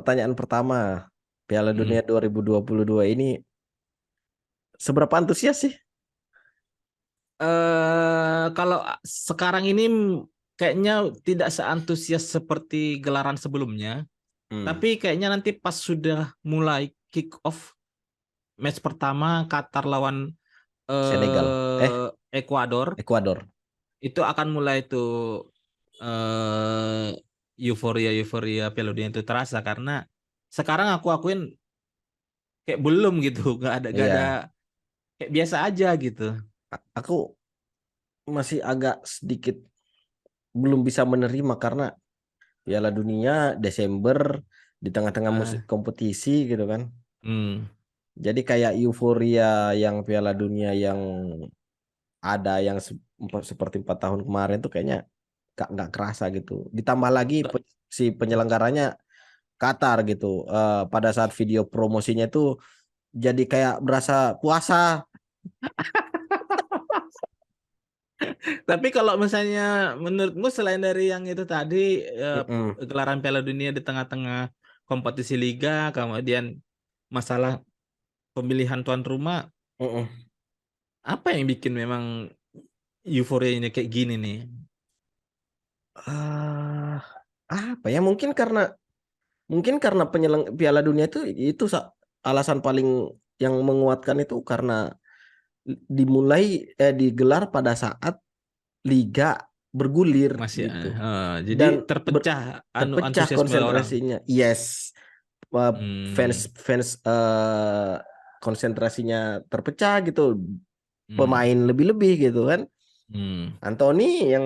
pertanyaan pertama. Piala Mm. Dunia 2022 ini seberapa antusias sih? Kalau sekarang ini kayaknya tidak seantusias seperti gelaran sebelumnya, Hmm, tapi kayaknya nanti pas sudah mulai kick off match pertama Qatar lawan Senegal. Ekuador, Ekuador. itu akan mulai tuh euforia Piala Dunia itu terasa karena sekarang aku akuin kayak belum gitu, gak ada Iya, kayak biasa aja gitu. aku masih agak sedikit belum bisa menerima karena Piala Dunia Desember di tengah-tengah musik Ah, kompetisi gitu kan. hmm. Jadi kayak euforia yang Piala Dunia yang ada yang seperti 4 tahun kemarin tuh kayaknya nggak kerasa gitu. Ditambah lagi si penyelenggaranya Qatar gitu. Pada saat video promosinya itu jadi kayak berasa puasa. Tapi kalau misalnya menurutmu selain dari yang itu tadi, eh, Mm-mm, gelaran Piala Dunia di tengah-tengah kompetisi liga, kemudian masalah pemilihan tuan rumah, mm-mm. apa yang bikin memang euforia ini kayak gini nih? Ah, apa ya? Mungkin karena Piala Dunia itu alasan paling yang menguatkan itu karena digelar pada saat liga bergulir Masih, gitu jadi dan terpecah terpecah antusiasme orang. konsentrasinya. Yes, fans Hmm, fans konsentrasinya terpecah gitu. hmm, Pemain lebih-lebih gitu kan. hmm. Anthony yang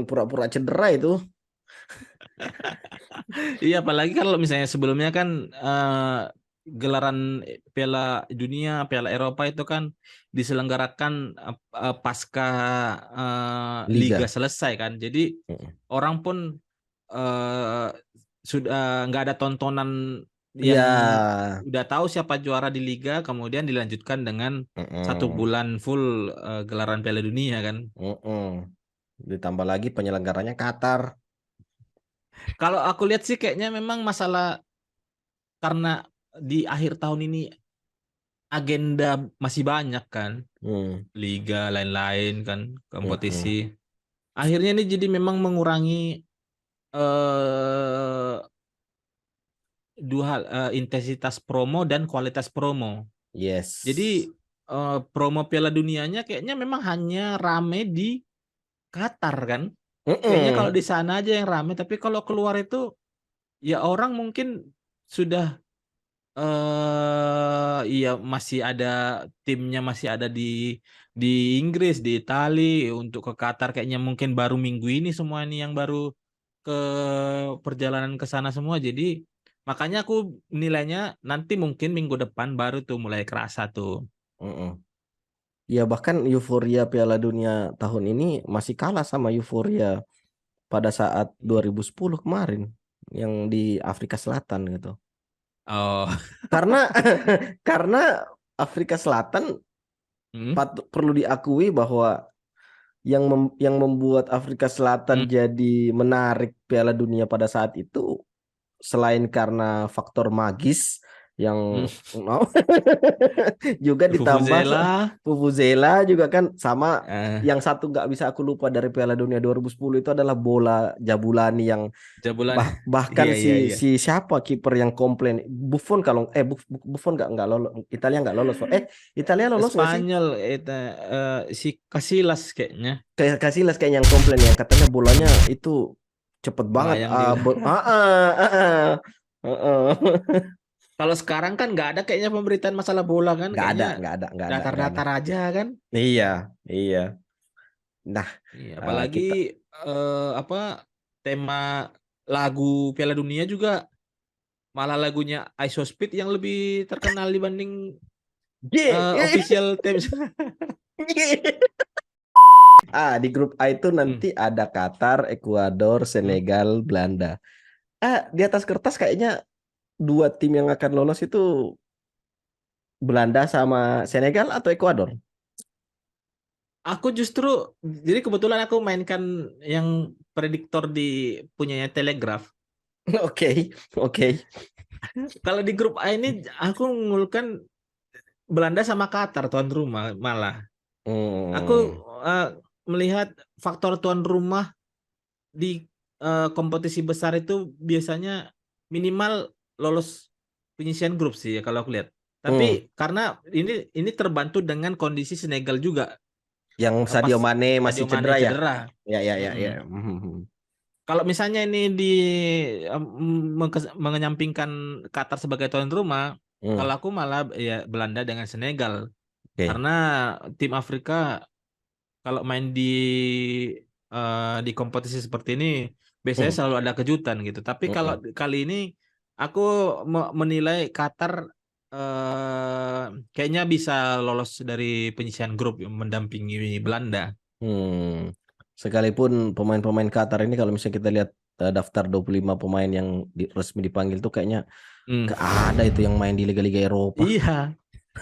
pura-pura cedera itu. Iya, apalagi kalau misalnya sebelumnya kan gelaran Piala Dunia, Piala Eropa itu kan diselenggarakan pasca liga Liga. selesai kan. Jadi Mm-mm. orang pun eh, sudah nggak ada tontonan Iya. yang udah tahu siapa juara di liga, kemudian dilanjutkan dengan satu Mm-mm. bulan full gelaran Piala Dunia kan. Mm-mm. Ditambah lagi penyelenggaranya Qatar. Kalau aku lihat sih kayaknya memang masalah karena di akhir tahun ini agenda masih banyak kan, Hmm. liga lain-lain kan, kompetisi. Mm-mm. Akhirnya ini jadi memang mengurangi eh dua hal, intensitas promo dan kualitas promo. Jadi Yes. promo Piala Dunianya kayaknya memang hanya rame di Qatar kan. Kayaknya kalau Mm-mm. di sana aja yang rame, tapi kalau keluar itu ya orang mungkin sudah iya masih ada timnya masih ada di Inggris, di Itali, untuk ke Qatar kayaknya mungkin baru minggu ini semua ini yang baru ke perjalanan ke sana semua. Jadi makanya aku nilainya nanti mungkin minggu depan baru tuh mulai kerasa tuh. Mm-mm. Ya bahkan euforia Piala Dunia tahun ini masih kalah sama euforia pada saat 2010 kemarin yang di Afrika Selatan gitu. Oh, Karena karena Afrika Selatan hmm, perlu diakui bahwa yang membuat Afrika hmm, Selatan jadi menarik Piala Dunia pada saat itu selain karena faktor magis yang hmm. juga ditambah Vuvuzela, Vuvuzela juga kan sama. eh, Yang satu nggak bisa aku lupa dari Piala Dunia 2010 itu adalah bola Jabulani yang Jabulan. bahkan Iya, iya, si iya. si siapa kiper yang komplain Buffon kalau Buffon nggak lolos, Italia nggak lolos, Italia lolos nggak sih? Spanyol itu si Casillas kayaknya Kayak Casillas kayak yang komplain ya katanya bolanya itu cepet banget, melayang di. Kalau sekarang kan nggak ada kayaknya pemberitaan masalah bola kan, nggak ada kayaknya nggak ada nggak ada nggak ada. datar-datar aja kan. Iya, iya. Nah, Iya, apalagi kita apa tema lagu Piala Dunia juga malah lagunya ISO Speed yang lebih terkenal dibanding G. official teams. Di grup A itu Hmm. nanti ada Qatar, Ekuador, Hmm. Senegal, Belanda. Di atas kertas kayaknya dua tim yang akan lolos itu Belanda sama Senegal atau Ekuador. Aku justru jadi kebetulan aku mainkan yang prediktor di punyanya Telegraph. Oke, oke. Kalau di grup A ini aku mengunggulkan Belanda sama Qatar tuan rumah malah. Aku Hmm, eh, melihat faktor tuan rumah di kompetisi besar itu biasanya minimal lolos penyisihan grup sih ya kalau aku lihat. hmm. Tapi karena ini terbantu dengan kondisi Senegal juga Yang pas Sadio Mane Sadio masih Mane cedera ya? cedera. Ya, ya, ya, ya. Mm-mm. Hmm, Kalau misalnya ini mengenyampingkan Qatar sebagai tuan rumah, hmm. kalau aku malah ya Belanda dengan Senegal. Oke. Karena tim Afrika kalau main di kompetisi seperti ini biasanya Hmm, selalu ada kejutan gitu. Tapi hmm, kalau hmm. kali ini aku menilai Qatar kayaknya bisa lolos dari penyisihan grup yang mendampingi Belanda. Hmm. Sekalipun pemain-pemain Qatar ini kalau misalnya kita lihat daftar 25 pemain yang resmi dipanggil tuh kayaknya Hmm. gak ada itu yang main di liga-liga Eropa. Iya,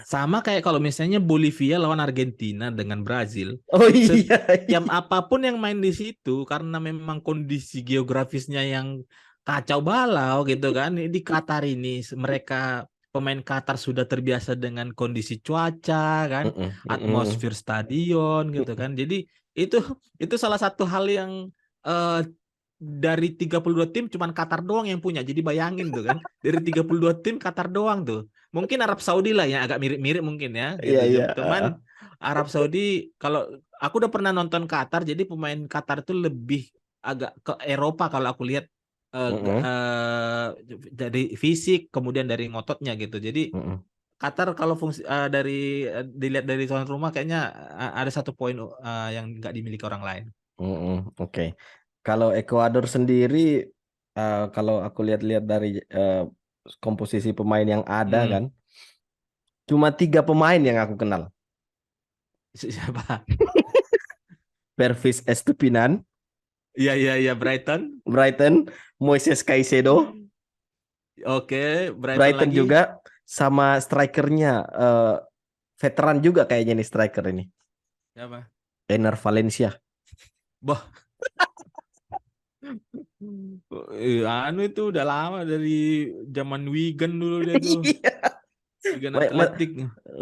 sama kayak kalau misalnya Bolivia lawan Argentina dengan Brazil, Oh iya, setiap iya. apapun yang main di situ karena memang kondisi geografisnya yang kacau balau gitu kan. Di Qatar ini mereka pemain Qatar sudah terbiasa dengan kondisi cuaca kan, Mm-mm, mm-mm, atmosfer stadion gitu mm-mm, kan. Jadi itu itu salah satu hal yang eh, dari 32 tim cuman Qatar doang yang punya. Jadi bayangin tuh kan, dari 32 tim Qatar doang tuh. Mungkin Arab Saudi lah ya agak mirip-mirip mungkin ya iya, gitu. iya. Cuman Arab Saudi kalau aku udah pernah nonton Qatar, jadi pemain Qatar itu lebih agak ke Eropa kalau aku lihat Mm-mm, dari fisik kemudian dari ngototnya gitu. Jadi mm-mm, Qatar kalau fungsi dilihat dari tuan rumah kayaknya ada satu poin yang nggak dimiliki orang lain. mm-mm. Oke. Kalau Ekuador sendiri, kalau aku lihat-lihat dari komposisi pemain yang ada kan, Hmm. cuma 3 pemain yang aku kenal. Siapa? Pervis Estupinan, Iya iya iya Brighton. Brighton, Moises Caicedo, Oke, Brighton Brighton lagi. juga, sama strikernya veteran juga kayaknya nih striker ini, Siapa? Ener Valencia. Boh, anu itu udah lama dari zaman Wigan dulu dia tuh. Iya. Wigan Ma- ma- Atletik.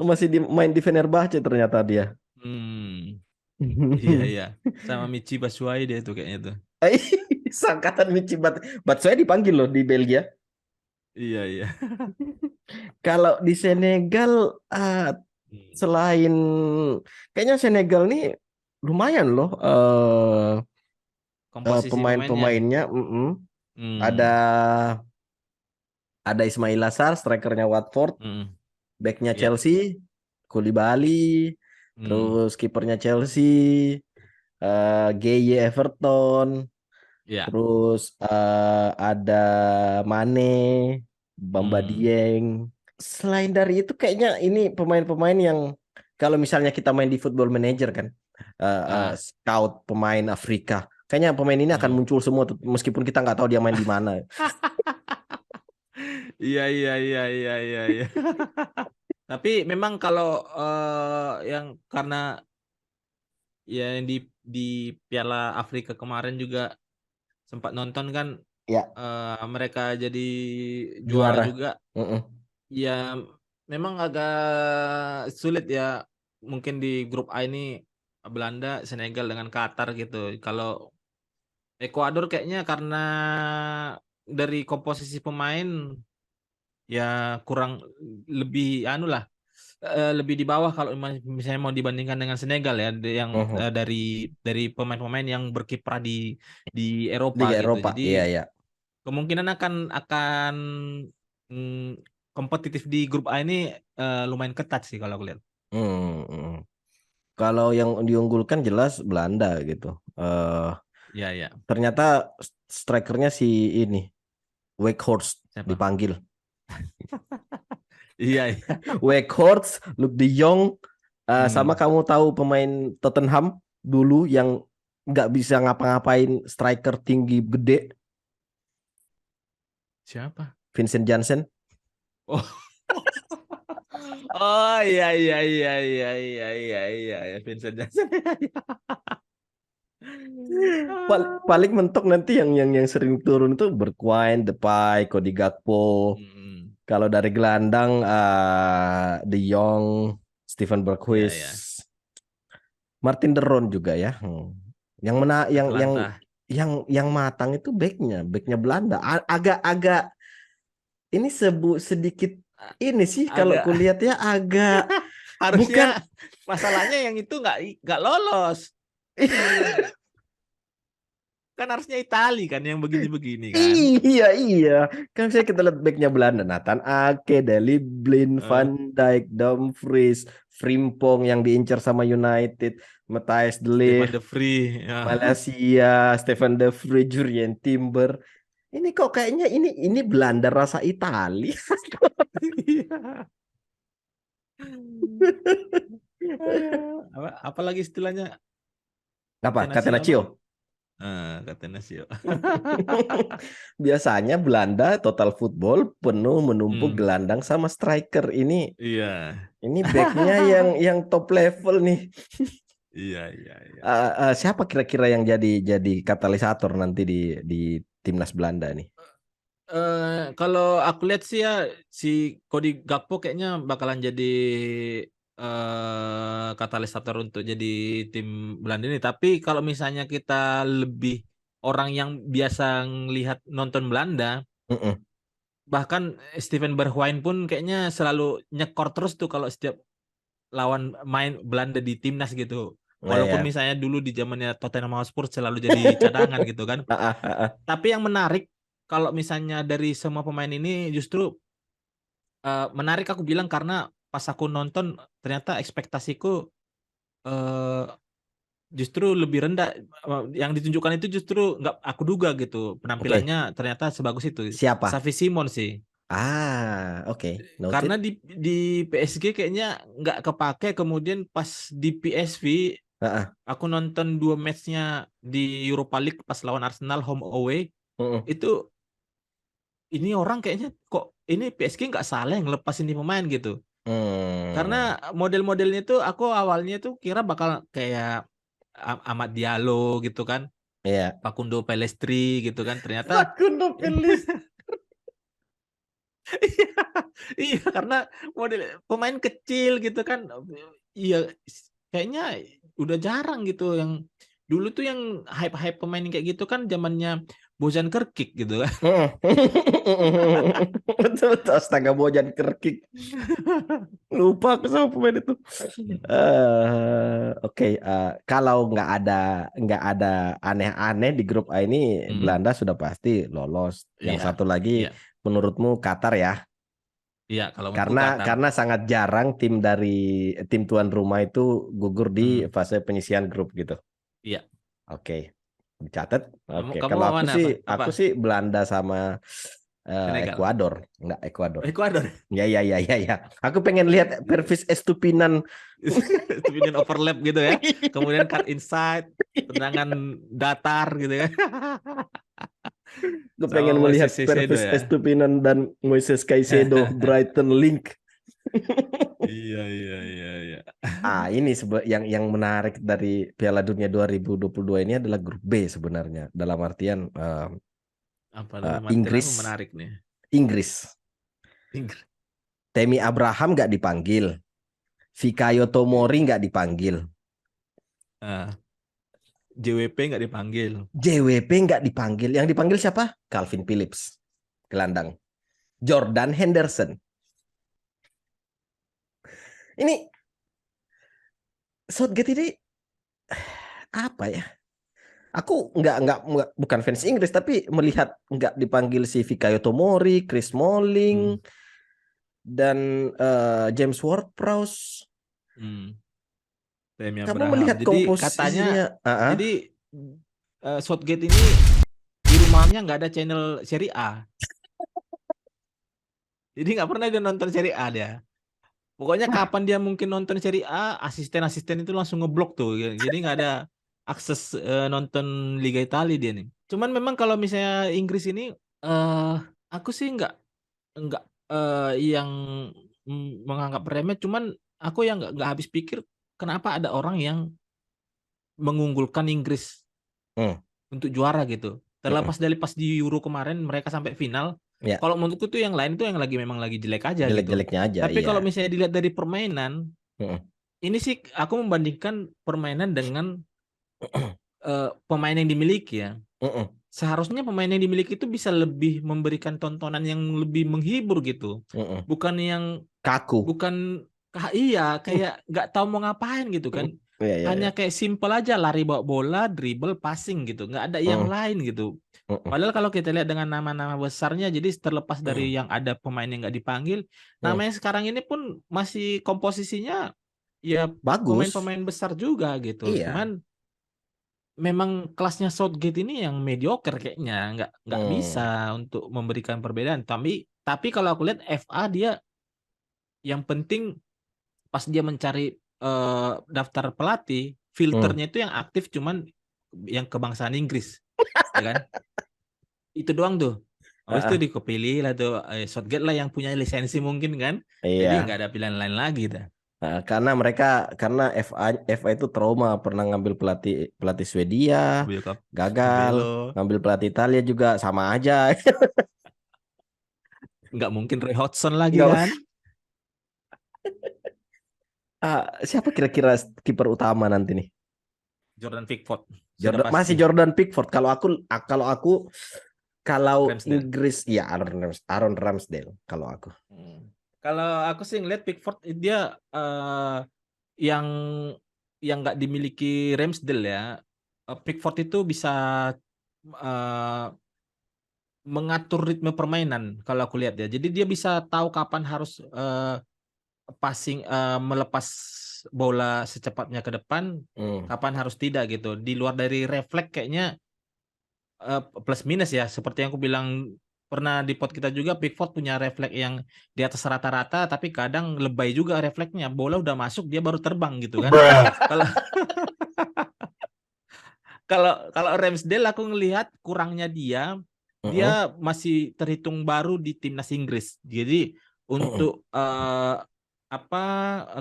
Masih main di Fenerbahce ternyata dia. Hmm, iya iya. Sama Michi Batshuayi dia tuh kayaknya tuh. Sangkatan Michy Batshuayi dipanggil loh di Belgia. Iya iya. Kalau di Senegal, Hmm. selain kayaknya Senegal nih lumayan loh Komposisi pemainnya. pemain-pemainnya. Mm-mm. Ada Hmm, ada Ismail Assar, strikernya Watford, hmm, backnya ya. Chelsea, Koulibaly, Hmm, terus kipernya Chelsea, Gueye Everton, ya. terus ada Mane, Bamba Hmm, Dieng. Selain dari itu kayaknya ini pemain-pemain yang kalau misalnya kita main di Football Manager kan, ah, scout pemain Afrika, kayaknya pemain ini akan hmm. muncul semua tuh, meskipun kita nggak tahu dia main di mana. Iya iya iya iya iya iya. Tapi memang kalau yang karena ya yang di Piala Afrika kemarin juga sempat nonton kan Ya, mereka jadi juara juara. juga Mm-mm. ya memang agak sulit ya mungkin di grup A ini Belanda, Senegal dengan Qatar gitu. Kalau Ekuador kayaknya karena dari komposisi pemain ya kurang lebih anu lah lebih di bawah kalau misalnya mau dibandingkan dengan Senegal ya yang Mhm. dari pemain-pemain yang berkiprah di Eropa Liga gitu. Eropa, Jadi iya ya. kemungkinan akan mm, kompetitif di grup A ini lumayan ketat sih kalau aku lihat. Hmm. Kalau yang diunggulkan jelas Belanda gitu. eh Ya ya. Ternyata strikernya si ini Weghorst Siapa? dipanggil. Iya iya. Weghorst, Luuk de Jong, sama Hmm. kamu tahu pemain Tottenham dulu yang nggak bisa ngapa-ngapain, striker tinggi gede, Siapa? Vincent Janssen. Oh. Oh iya iya iya iya iya iya iya ya Vincent Janssen. Paling mentok nanti yang sering turun itu Bergwijn, Depay, Cody Gakpo. Hmm, Kalau dari gelandang De Jong, Steven ya ya. Berghuis, Martin de Roon juga ya. Yang mana Atalanta yang matang itu backnya Belanda. Agak-agak ini sedikit ini sih kalau agak kulihat ya agak harusnya bukan. masalahnya yang itu nggak lolos. Kan harusnya Itali kan yang begini-begini kan. Iya, iya. Kan saya kita lihat backnya Belanda. Nathan Ake, Daley Blind, Eh, Van Dijk, Dumfries, Frimpong yang diincar sama United, Matthijs de Stefan Ligt, de Vrij. Ya. Malaysia, Stefan de Vrij, Jurjen Timber. Ini kok kayaknya ini Belanda rasa Itali. Iya. Apalagi istilahnya Apa? Catenaccio apa? Catenaccio. Catenaccio. Biasanya Belanda total football penuh menumpuk Hmm, gelandang sama striker. iya. Ini backnya yang top level nih. Iya, iya, iya. Siapa kira-kira yang jadi katalisator nanti di timnas Belanda nih? Kalau aku lihat sih ya si Cody Gakpo kayaknya bakalan jadi katalisator untuk jadi tim Belanda ini. Tapi kalau misalnya kita lebih orang yang biasa ngelihat nonton Belanda, Mm-mm. bahkan Steven Bergwijn pun kayaknya selalu nyekor terus tuh kalau setiap lawan main Belanda di timnas gitu. Nah, Walaupun ya. misalnya dulu di zamannya Tottenham Hotspur selalu jadi cadangan gitu kan. Ah, ah, ah, ah. Tapi yang menarik kalau misalnya dari semua pemain ini justru menarik aku bilang karena pas aku nonton ternyata ekspektasiku eh, justru lebih rendah. Yang ditunjukkan itu justru nggak aku duga gitu Oke. penampilannya ternyata sebagus itu. Siapa? Xavi Simons sih. Oke. Karena Noted. di PSG kayaknya nggak kepake, kemudian pas di PSV Ah, ah. aku nonton dua matchnya di Europa League pas lawan Arsenal home away Mm-mm. itu ini orang kayaknya kok ini PSG nggak salah yang lepas ini pemain gitu. Karena Hmm. model-modelnya tuh aku awalnya tuh kira bakal kayak Amad Diallo gitu kan, Iya. Facundo Pellistri gitu kan. Ternyata Facundo Pelis. iya, iya karena model pemain kecil gitu kan. Iya kayaknya udah jarang gitu yang dulu tuh yang hype-hype pemain kayak gitu kan zamannya Bojan Krkic gitu kan. Betul, betul. Astaga, Bojan Krkic. Lupa aku sama pemain itu. Oke, kalau nggak ada aneh-aneh di grup A ini, Mm-mm. Belanda sudah pasti lolos. Yang Iya, satu lagi, iya, menurutmu Qatar ya? iya kalau menurutku Karena Qatar. karena sangat jarang tim tuan rumah itu gugur di Hmm, fase penyisihan grup gitu. iya. Oke, dicatat. Kamu Oke, kamu kalau aku mana sih apa? Apa? aku sih Belanda sama Senegal. Ekuador, enggak Ekuador. Ekuador. Ya, ya, ya, ya, ya. Aku pengen lihat Pervis Estupinan. Stupidin overlap gitu ya. Kemudian cut inside, tendangan datar gitu ya. Gue Sama pengen Moises melihat Caicedo Pervis ya. Estupinan dan Moises Caicedo Brighton Link. Iya, iya, iya, iya. Ini yang menarik dari Piala Dunia 2022 ini adalah grup B sebenarnya. Dalam artian Apa dalam artian apa Inggris, menarik nih? Inggris. Inggris. Temi Abraham nggak dipanggil, Fikayo Tomori nggak dipanggil, Nah, JWP nggak dipanggil. JWP nggak dipanggil. Yang dipanggil siapa? Calvin Phillips, gelandang. Jordan Henderson. Ini Southgate ini apa ya? Aku bukan fans Inggris tapi melihat nggak dipanggil si Fikayo Tomori, Chris Smalling Hmm. dan James Ward-Prowse. Hmm. Temi Kamu Abraham. melihat Jadi katanya, komposisinya? jadi Southgate ini di rumahnya nggak ada channel Serie A. Jadi nggak pernah dia nonton Serie A dia. Pokoknya Wah, kapan dia mungkin nonton Serie A, asisten-asisten itu langsung ngeblok tuh. Jadi nggak ada akses nonton Liga Italia dia nih. Cuman memang kalau misalnya Inggris ini, eh aku sih nggak yang menganggap remeh. Cuman aku yang nggak habis pikir kenapa ada orang yang mengunggulkan Inggris Hmm. untuk juara gitu. Mm-mm. Terlepas dari pas di Euro kemarin mereka sampai final, Ya, kalau menurutku tuh yang lain tuh yang lagi memang lagi jelek aja gitu. jelek-jeleknya aja, Tapi iya. kalau misalnya dilihat dari permainan, Mm-mm. ini sih aku membandingkan permainan dengan pemain yang dimiliki ya. Mm-mm. Seharusnya pemain yang dimiliki itu bisa lebih memberikan tontonan yang lebih menghibur gitu. Mm-mm. Bukan yang Kaku. bukan iya kayak nggak tahu mau ngapain gitu kan. Iya, iya, iya. Hanya kayak simple aja lari bawa bola, dribble, passing gitu. Nggak ada yang Mm-mm. lain gitu. Mm-mm. Padahal kalau kita lihat dengan nama-nama besarnya, jadi terlepas dari Mm-mm. yang ada pemain yang nggak dipanggil, Mm. namanya sekarang ini pun masih komposisinya ya Bagus. pemain-pemain besar juga gitu. Iya. Cuman memang kelasnya Southgate ini yang mediocre kayaknya, nggak bisa Hmm. untuk memberikan perbedaan. Tapi kalau aku lihat FA dia yang penting pas dia mencari daftar pelatih, Hmm. filternya itu yang aktif cuman yang kebangsaan Inggris, ya kan? Itu doang tuh. Habis itu Ah, dikepilih lah tuh Southgate lah yang punya lisensi mungkin kan. Jadi nggak iya. ada pilihan lain lagi dah. Karena FA itu trauma pernah ngambil pelatih pelatih Swedia Mobil gagal, Capello. ngambil pelatih Italia juga sama aja. Nggak mungkin Roy Hodgson lagi Nggak, kan? siapa kira-kira kiper utama nanti nih? Jordan Pickford sudah Jordan, masih pasti. Jordan Pickford. Kalau Ramsdale. Inggris ya Aaron Ramsdale kalau aku. Hmm. Kalau aku sih ngeliat Pickford dia yang nggak dimiliki Ramsdale ya. Pickford itu bisa eh, mengatur ritme permainan kalau aku lihat ya. Jadi dia bisa tahu kapan harus passing melepas bola secepatnya ke depan, Hmm. kapan harus tidak gitu. Di luar dari refleks kayaknya plus minus ya. Seperti yang aku bilang pernah di pot kita juga, Pickford punya refleks yang di atas rata-rata, tapi kadang lebay juga refleksnya. Bola udah masuk dia baru terbang gitu kan. Kalau kalau kalau Ramsdale aku ngelihat kurangnya Mm-mm. dia masih terhitung baru di timnas Inggris. Jadi untuk apa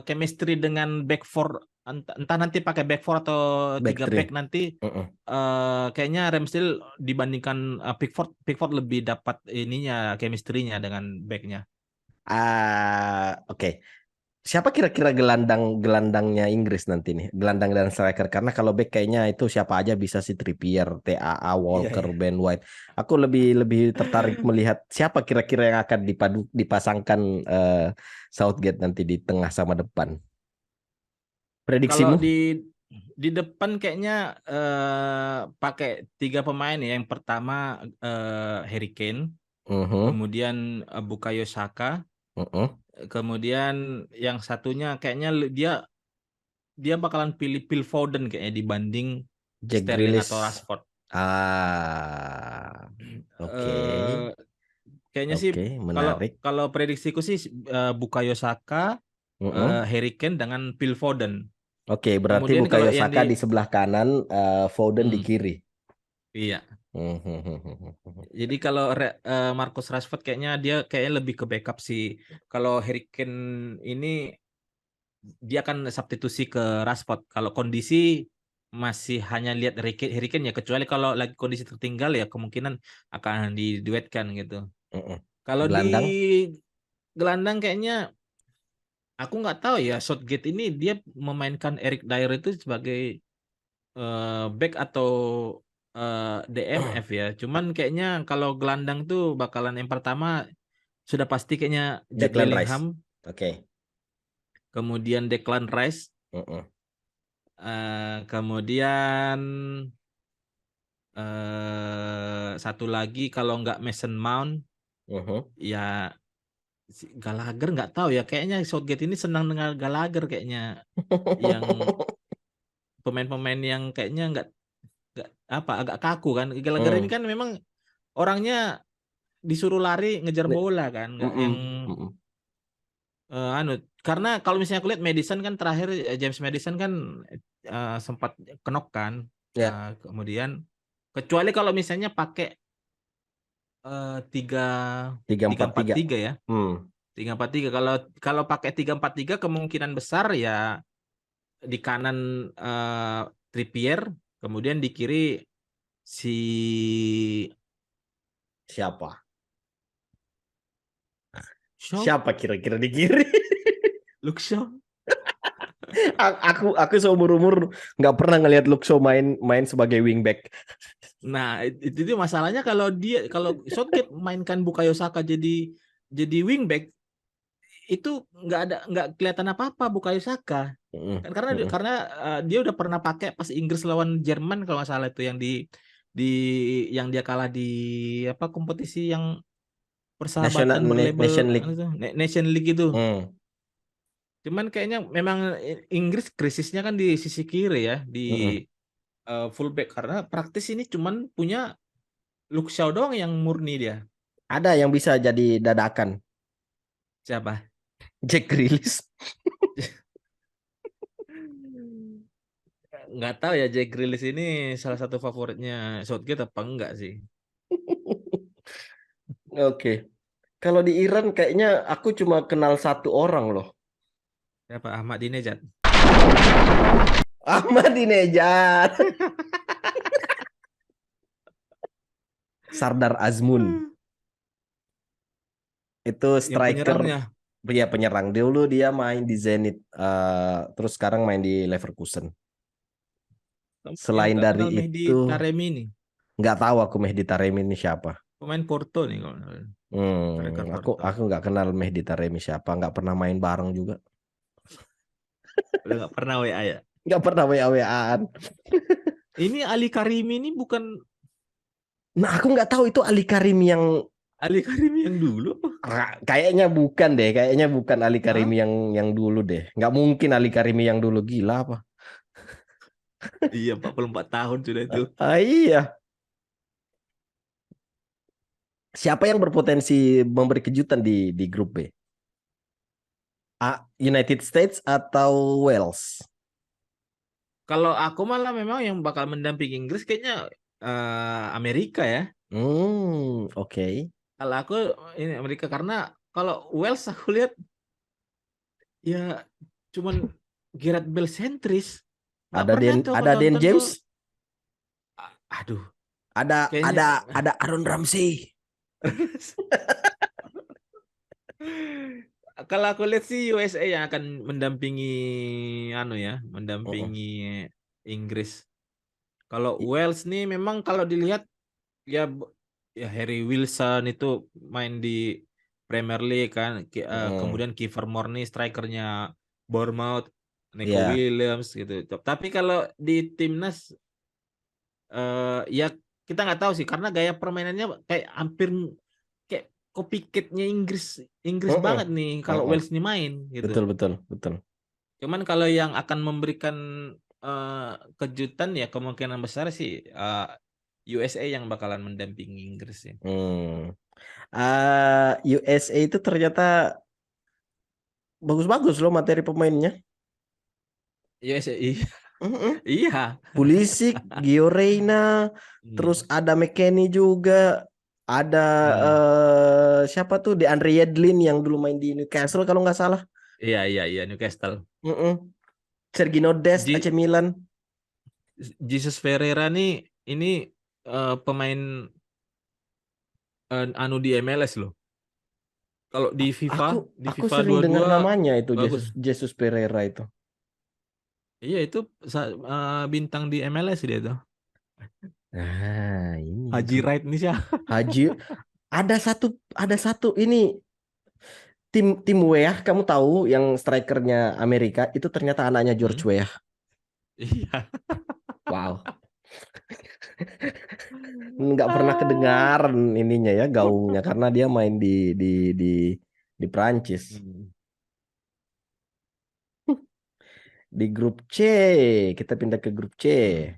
chemistry dengan back four entah nanti pakai back four atau Back tiga back three. nanti Mm-mm. kayaknya Ramsdale dibandingkan Pickford lebih dapat ininya chemistry-nya dengan backnya. Oke. Siapa kira-kira gelandangnya Inggris nanti nih? Gelandang dan striker. Karena kalau back kayaknya itu siapa aja bisa sih Trippier, TAA, Iya, Walker, iya. Ben White. Aku lebih lebih tertarik melihat siapa kira-kira yang akan dipasangkan Southgate nanti di tengah sama depan. Kalau Prediksimu? di depan kayaknya pakai tiga pemain ya. Yang pertama Harry Kane, Mhm, kemudian Bukayo Saka, mhm. kemudian yang satunya kayaknya dia dia bakalan pilih Phil Foden kayaknya dibanding Jack Sterling atau Grealish. Rashford. Oke, Eh, Kayaknya sih oke, kalau menarik. kalau prediksiku sih Bukayo Saka, Mhm. Harry Kane dengan Phil Foden. Oke, berarti Kemudian kalau Bukayo yang Saka di sebelah kanan, Foden di hmm, kiri. iya. Mhm. Jadi kalau Marcus Rashford kayaknya dia kayaknya lebih ke backup sih. Kalau Harry Kane ini dia akan substitusi ke Rashford. Kalau kondisi masih hanya lihat Harry Kane ya kecuali kalau lagi kondisi tertinggal ya kemungkinan akan diduetkan gitu. Mhm. Kalau di Gelandang? gelandang kayaknya aku nggak tahu ya Southgate ini dia memainkan Eric Dyer itu sebagai back atau DMF ya. Cuman kayaknya kalau gelandang tuh bakalan yang pertama sudah pasti kayaknya Jude Declan Bellingham, Rice. Oke. kemudian Declan Rice, Mhm. kemudian satu lagi kalau nggak Mason Mount Mhm. ya si Gallagher nggak tahu ya kayaknya Southgate ini senang dengan Gallagher kayaknya yang pemain-pemain yang kayaknya nggak apa agak kaku kan. Gallagher ini Hmm. kan memang orangnya disuruh lari ngejar Nih, bola kan nggak yang mhm. Mhm. anu karena kalau misalnya aku lihat Madison kan terakhir James Madison kan sempat kenok kan. Ya, Kemudian kecuali kalau misalnya pakai tiga tiga tiga empat empat tiga. tiga ya 3-4-3 kalau kalau pakai 3-4-3 kemungkinan besar ya di kanan Trippier kemudian di kiri Si Siapa? Shaw, Siapa kira-kira di kiri? Luke Shaw. Aku seumur umur nggak pernah ngelihat Luxo main sebagai wingback. Nah, itu dia masalahnya kalau Southgate mainkan Bukayo Saka jadi wingback itu nggak kelihatan apa-apa Bukayo Saka. Mm, Kan karena mm. karena dia udah pernah pakai pas Inggris lawan Jerman kalau nggak salah itu yang di yang dia kalah di apa kompetisi yang persahabatan berlabel Nation League. Nation League itu. Mm, Cuman kayaknya memang Inggris krisisnya kan di sisi kiri ya, di mm. fullback karena praktis ini cuman punya Luke Shaw doang yang murni dia. Ada yang bisa jadi dadakan. Siapa? Jack Grealish. Nggak tahu ya Jack Grealish ini salah satu favoritnya Southgate apa enggak sih? Oke. Kalau di Iran kayaknya aku cuma kenal satu orang loh. Siapa? Ahmadinejad. Ahmadinejad. Sardar Azmoun. Itu Yang striker, penyerangnya. ya penyerang. Dulu dia main di Zenit, terus sekarang main di Leverkusen. Yang Selain nggak dari kenal Mehdi itu, Taremi nih. nggak tahu aku Mehdi Taremi ini siapa. Pemain Porto nih kalau nggak salah. Striker Aku Porto. aku nggak kenal Mehdi Taremi siapa, nggak pernah main bareng juga, Udah nggak pernah WA ya. nggak pernah WA-WAan. Ini Ali Karimi ini bukan Nah aku nggak tahu itu Ali Karim yang Ali Karimi yang dulu apa? kayaknya bukan deh, kayaknya bukan Ali Karim Hah? yang dulu deh. Nggak mungkin Ali Karim yang dulu, gila apa? Iya 44 tahun sudah itu. Iya. Siapa yang berpotensi memberi kejutan di grup B? United States atau Wales? Kalau aku malah memang yang bakal mendampingi Inggris kayaknya Amerika ya. Oke. Kalau aku ini Amerika karena kalau Wales aku lihat ya cuman Gareth Bale sentris. Nggak pernah tuh aku Ada Dan nonton tuh. James, Aduh, ada kayaknya ada ada Aaron Ramsey. kalau aku lihat sih USA yang akan mendampingi Mm-mm. mendampingi Inggris. Kalau Wales nih memang kalau dilihat ya ya Harry Wilson itu main di Premier League kan. Mm-mm. Kemudian Kiefer Moore strikernya Bournemouth, Nico Iya. Williams gitu. Tapi kalau di timnas ya kita nggak tahu sih karena gaya permainannya kayak hampir kayak copycat-nya Inggris Inggris banget Mm-mm. nih kalau Mm-mm. Wales nih main gitu. Betul betul betul. Cuman kalau yang akan memberikan eh, kejutan ya kemungkinan besar sih USA yang bakalan mendampingi Inggris ya. Hmm. USA itu ternyata bagus-bagus loh materi pemainnya. USA iya. Mm-mm. Iya. Pulisic, Gio Reyna, terus Hmm. ada McKennie juga, ada Hmm. siapa tuh DeAndre Yedlin yang dulu main di Newcastle kalau nggak salah. Iya iya iya Newcastle. Mm-mm. Sergino Dest AC Ji- Milan. Jesus Ferreira nih ini pemain anu di MLS loh. Kalau di FIFA, Aku di aku FIFA sering dengar 22 namanya itu bagus. Jesus Pereira itu. Iya itu bintang di MLS dia tuh. Nah, ini Haji Wright nih sih. Haji, ada satu ini tim Weah, kamu tahu yang strikernya Amerika itu ternyata anaknya George Hmm? Weah. Iya. Wow, nggak pernah kedengaran ininya ya gaungnya karena dia main di di di Prancis. Hmm. Di grup C, kita pindah ke grup C. Hmm.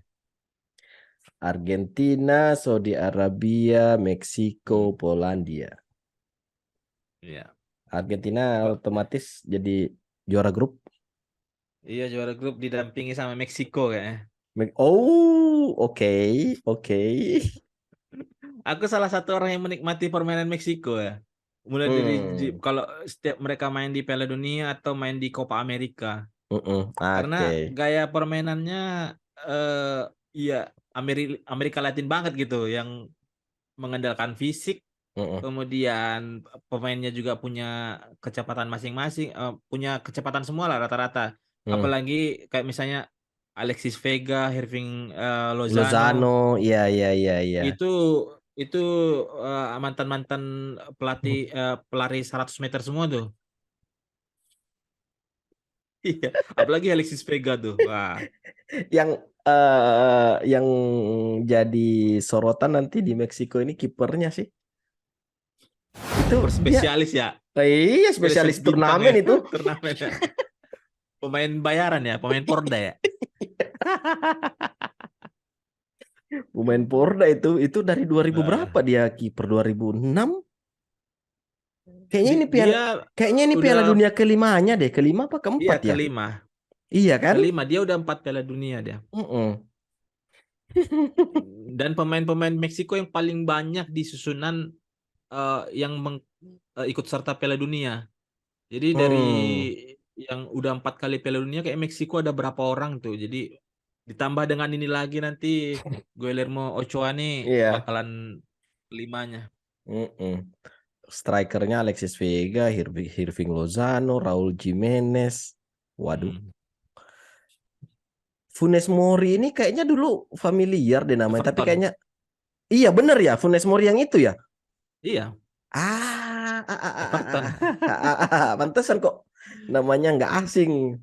Argentina, Saudi Arabia, Meksiko, Hmm. Polandia. Iya. Argentina Kok otomatis jadi juara grup. iya juara grup didampingi sama Meksiko kayaknya. Oh, oke, oke. Aku salah satu orang yang menikmati permainan Meksiko ya. Mulai dari Hmm, kalau setiap mereka main di Piala Dunia atau main di Copa America. Karena oke. gaya permainannya eh ya Amerika Latin banget gitu, yang mengandalkan fisik, Mm-mm. kemudian pemainnya juga punya kecepatan masing-masing, punya kecepatan semua lah rata-rata. Mm. Apalagi kayak misalnya Alexis Vega, Irving Lozano, Lozano, iya iya iya iya. itu itu mantan-mantan pelatih pelari 100 meter semua tuh. Iya, apalagi Alexis Vega tuh. Wah, Yang yang jadi sorotan nanti di Meksiko ini kipernya sih. Itu kiper dia, spesialis ya, iya spesialis spesialis bintang ya, turnamen itu. turnamen ya. Pemain bayaran ya, pemain Porda ya. Pemain Porda itu dari 2000 Nah, berapa dia kiper 2006? Kayaknya ini piala dia kayaknya ini Piala udah, Dunia kelimanya deh, kelima apa iya keempat ya? kelima, Iya kan? kelima dia udah 4 Piala Dunia dia. Mm-mm. Dan pemain-pemain Meksiko yang paling banyak di susunan yang ikut serta Piala Dunia. Jadi dari Hmm. yang udah 4 kali Piala Dunia kayak Meksiko ada berapa orang tuh. Jadi ditambah dengan ini lagi nanti Guillermo Ochoa nih Iya. bakalan limanya. Mm-mm. Strikernya Alexis Vega, Irving Lozano, Raul Jimenez. Waduh. Hmm. Funes Mori ini kayaknya dulu familiar deh namanya, tapi Everton. kayaknya iya bener ya, Funes Mori yang itu ya. Iya, Everton. Pantesan kok namanya nggak asing.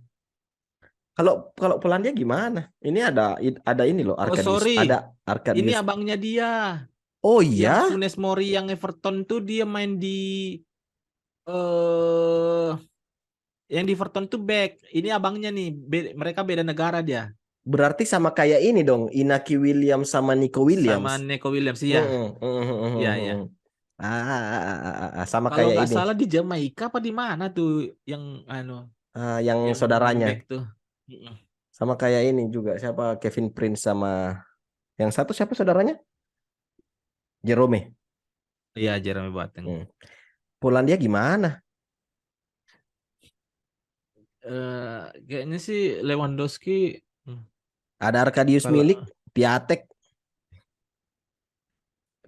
Kalau kalau Polandia gimana? Ini ada ini loh, Oh Arkadius, sorry, ada ini Arkadius. abangnya dia. Oh Yang iya, Funes Mori yang Everton tuh dia main di eh yang di Everton tuh back. Ini abangnya nih. Mereka beda negara dia. berarti sama kayak ini dong, Inaki Williams sama Nico Sama Williams. Neko Williams, iya. Mm, mm, mm, mm, Iya, mm, iya. mm. Sama Kalau kayak nggak ini, salah di Jamaika apa di mana tuh yang anu yang yang saudaranya, back tuh. Mm-mm. sama kayak ini juga siapa Kevin Prince sama yang satu siapa saudaranya? Jerome. Iya, Jeremy Boateng. Hmm. Polandia gimana? Kayaknya sih Lewandowski, hmm, Ada Arkadius kalau Milik, Piatek,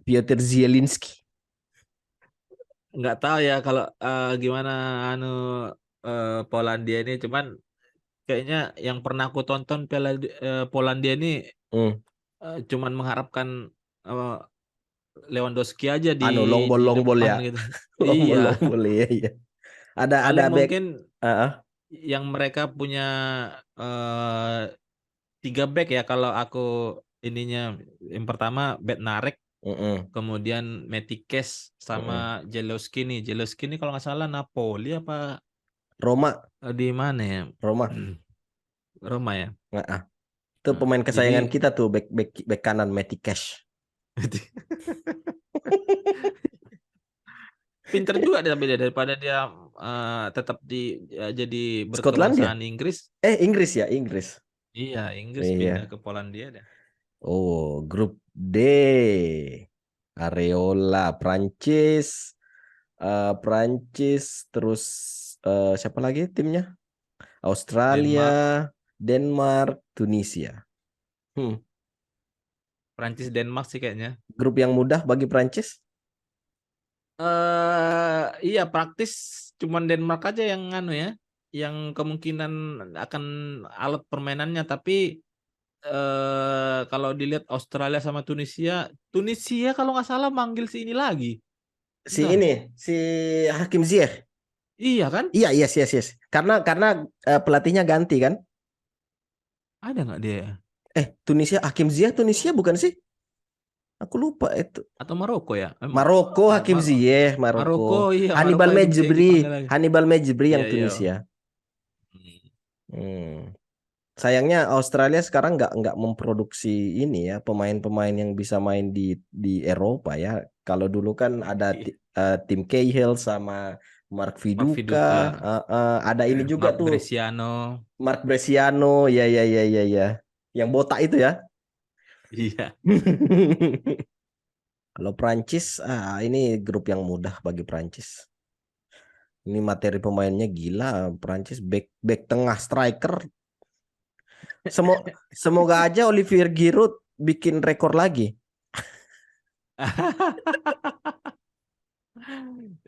Piotr Zielinski. nggak tahu ya kalau gimana anu Polandia ini, cuman kayaknya yang pernah aku tonton Polandia ini Hmm. cuman mengharapkan eh, Lewandowski aja di Long ball depan ya. gitu. Iya, Long ball ya, iya. Ada paling back. mungkin Ah, yang mereka punya eh, 3 back ya kalau aku ininya, yang pertama Bednarek, mm-mm, kemudian Metikes sama mm-mm. Jelowski nih. Jelowski nih kalau nggak salah Napoli apa Roma, di mana ya? Roma. Roma ya. Nah, itu Nah, pemain kesayangan jadi kita tuh back kanan Matty Cash. pinter juga dia, tapi dia daripada dia tetap jadi Skotlandia. berkebangsaan Inggris. Inggris ya, Inggris. Iya, Inggris pindah Iya. ke Polandia deh. Oh, grup D. Areola, Prancis, Prancis, terus siapa lagi timnya? Australia, Denmark, Denmark, Tunisia. Hmm. Prancis, Denmark sih kayaknya. Grup yang mudah bagi Prancis. Iya praktis cuman Denmark aja yang nganu ya, yang kemungkinan akan alat permainannya, tapi kalau dilihat Australia sama Tunisia, Tunisia kalau nggak salah manggil si ini lagi. Si Bentar. ini, si Hakim Ziyech. Iya kan? Iya, yes, yes, yes. Karena pelatihnya ganti kan? Ada nggak dia? Tunisia, Hakim Ziyech Tunisia bukan sih? Aku lupa itu. Atau Maroko ya? Maroko, Hakim Ziyech, Maroko. Maroko, iya Maroko Hannibal Hakim Ziyech Mejbri, dipanggil lagi. Hannibal Mejbri Iya yang iya. Tunisia. Hmm. Hmm. Sayangnya Australia sekarang nggak memproduksi ini ya pemain-pemain yang bisa main di Eropa ya. Kalau dulu kan ada tim Cahill sama Mark Mark Viduka, Viduka, ada ini juga Mark tuh Bresciano. Mark Bresciano, ya ya ya ya ya, yang botak itu ya. Iya. Kalau Prancis, ini grup yang mudah bagi Prancis. Ini materi pemainnya gila, Prancis back tengah striker. Semoga aja Olivier Giroud bikin rekor lagi.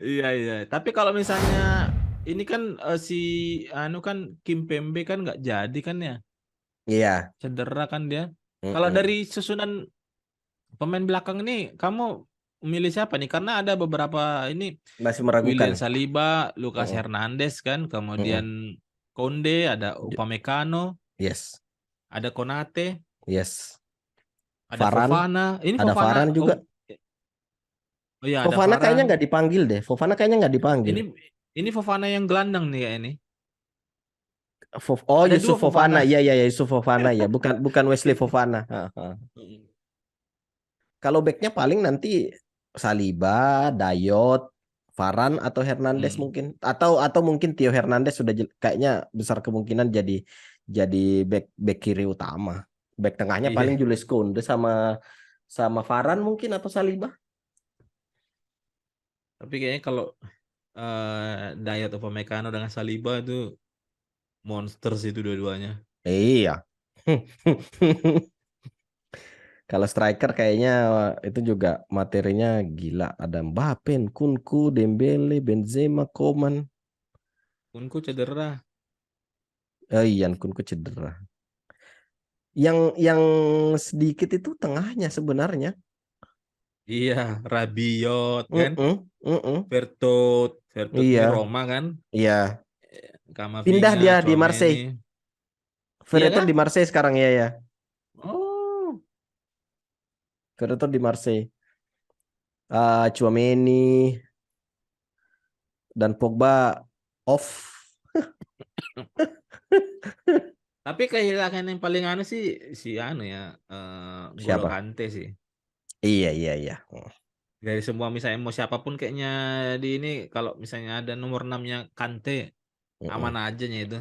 Iya iya. Tapi kalau misalnya ini kan si anu kan Kim Pembe kan nggak jadi kan ya, Iya. cedera kan dia. Kalau Mm-mm. dari susunan pemain belakang ini kamu memilih siapa nih? Karena ada beberapa ini Masih meragukan. William Saliba, Lucas Mm-mm. Hernandez kan, kemudian Mm-mm. Konde, ada Upamecano, Yes. ada Konate, Yes. ada Varan, Fofana. Ini ada Fofana, Varan oh, juga. oh iya ada Fofana kayaknya Varane. nggak dipanggil deh. Fofana kayaknya nggak dipanggil. Ini ini Fofana yang gelandang nih kayak ini. Oh, Ada Yusuf dua Fofana. Fofana. Iya, iya, iya, Yusuf Fofana ya. Bukan bukan Wesley Fofana. Ha, ha. Kalau backnya paling nanti Saliba, Dayot, Varan atau Hernandez Hmm. mungkin. Atau mungkin Theo Hernandez sudah kayaknya besar kemungkinan jadi back kiri utama. Back tengahnya paling Iya. Julius Kounde sama sama Varan mungkin atau Saliba. Tapi kayaknya kalau Dayot Upamecano dengan Saliba itu monsters itu dua-duanya. Iya. Kalau striker kayaknya itu juga materinya gila. Ada Mbappe, Kunku, Dembele, Benzema, Coman. Kunku cedera. Iya, Kunku cedera. Yang sedikit itu tengahnya sebenarnya. Iya, Rabiot kan, Mm-mm, mm-mm. Vertut ini Iya, Roma kan, iya. Pindah Kamavinga, dia di Tchouaméni. Marseille. Iya Verreton kah? di Marseille sekarang ya ya. Oh, Verreton di Marseille. Tchouaméni dan Pogba off. tapi kehilangan yang paling anu sih si anu ya, Golo Siapa? Kante sih. Iya, iya, iya. Dari semua misalnya mau siapapun kayaknya di ini kalau misalnya ada nomor 6-nya Kante aman Mm-mm. aja nya itu.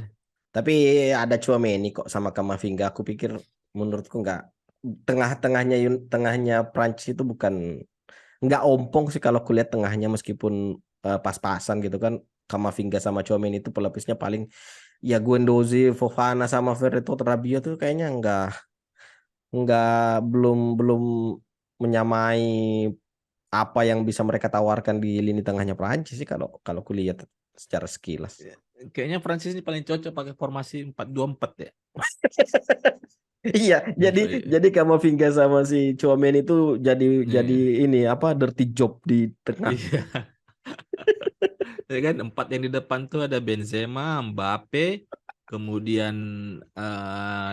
Tapi ada Tchouaméni kok sama Kamavinga. Aku pikir menurutku nggak tengahnya Prancis itu bukan nggak ompong sih kalau kulihat tengahnya meskipun pas-pasan gitu kan. Kamavinga sama Tchouaméni itu pelapisnya paling ya Guendouzi, Fofana sama Verretou Rabiot tuh kayaknya nggak belum belum menyamai apa yang bisa mereka tawarkan di lini tengahnya Prancis sih kalau kalau kulihat secara sekilas. Kayaknya Prancis ini paling cocok pakai formasi 4-2-4 ya. Iya, jadi Untuk i- jadi Kamavinga sama si Tchouaméni itu jadi iya. ini apa dirty job di tengah. Iya. Ya kan empat yang di depan tuh ada Benzema, Mbappe, kemudian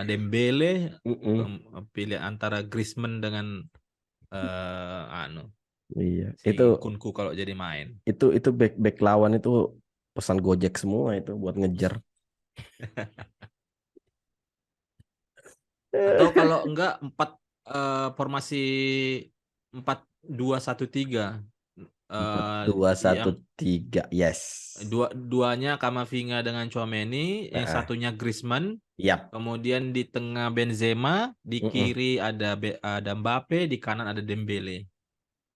Dembele, Mm-mm. pilih antara Griezmann dengan anu Iya, si itu Kunku kalau jadi main. itu back lawan itu pesan Gojek semua itu buat ngejar. Atau kalau enggak formasi 4-2-1-3, Empat dua satu yang tiga, yes. duanya Kamavinga dengan Tchouaméni, yang Ah, satunya Griezmann. yap. Kemudian di tengah Benzema, di Mm-mm. kiri ada Mbappe, di kanan ada Dembele.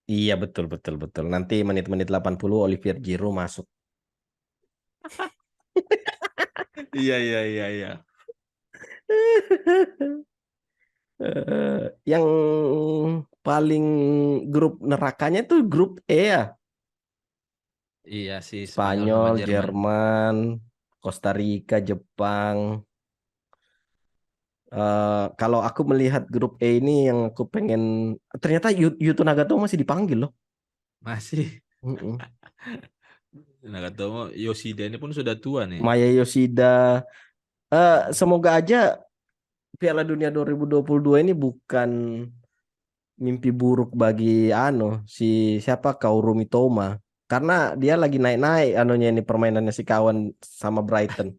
Iya, betul betul betul. Nanti menit-menit 80 Olivier Giroud masuk. Iya iya iya iya. Yang paling grup nerakanya tuh grup E ya. Iya sih Spanyol sama Spanyol, Jerman. Jerman, Costa Rica, Jepang. Kalau aku melihat grup E ini yang aku pengen, ternyata Yuto Nagatomo masih dipanggil loh. Masih. Mm-mm. Nah, ketemu Yoshida ini pun sudah tua nih. Maya Yoshida. Semoga aja Piala Dunia 2022 ini bukan mimpi buruk bagi si siapa Kaoru Mitoma. Karena dia lagi naik-naik anunya ini permainannya si kawan sama Brighton.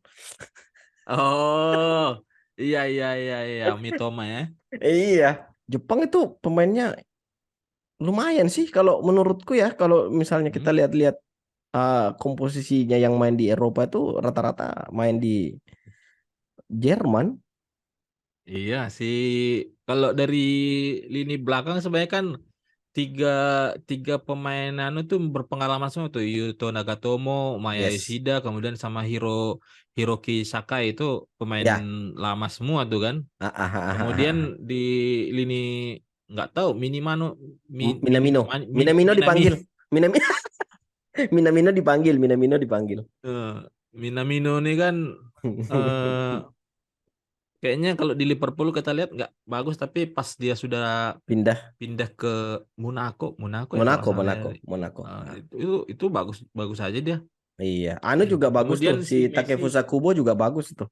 Oh, iya iya iya iya, Mitoma ya. Iya, Jepang itu pemainnya lumayan sih kalau menurutku ya. Kalau misalnya kita Hmm. lihat-lihat komposisinya yang main di Eropa itu rata-rata main di Jerman. Iya sih. Kalau dari lini belakang sebenarnya kan tiga tiga pemain anu tuh berpengalaman semua tuh, Yuto Nagatomo, Maya Yes. Yoshida, kemudian sama Hiroki Sakai itu pemain Ya. lama semua tuh kan. Ah, ah, ah, ah, ah, Kemudian ah. di lini nggak tahu Minimano Minamino. Minamino Minami dipanggil. Minamino, Minamino dipanggil. Minamino dipanggil. eh, Minamino nih kan eh kayaknya kalau di Liverpool kita lihat nggak bagus, tapi pas dia sudah Pindah pindah ke Monaco ya kalau Monaco, nggak salah ya. Monaco, Monaco. Ah, Itu bagus bagus aja dia. iya, anu juga bagus tuh. Kemudian Si si Messi, Takefusa Kubo juga bagus tuh.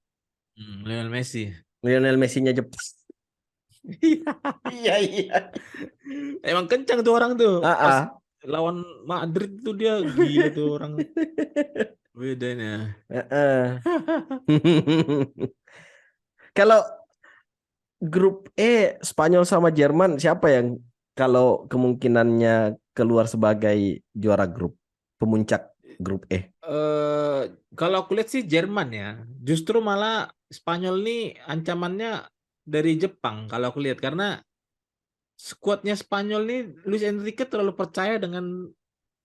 Lionel Messi. Lionel Messi-nya Jepang. Iya, iya. Emang kencang tuh orang tuh. Ah, Pas ah. lawan Madrid tuh dia gila tuh orang. Bedanya. Ah, ah. Kalau grup E Spanyol sama Jerman siapa yang kalau kemungkinannya keluar sebagai juara grup pemuncak grup E? Kalau aku lihat sih Jerman ya. Justru malah Spanyol nih ancamannya dari Jepang kalau aku lihat, karena skuadnya Spanyol nih Luis Enrique terlalu percaya dengan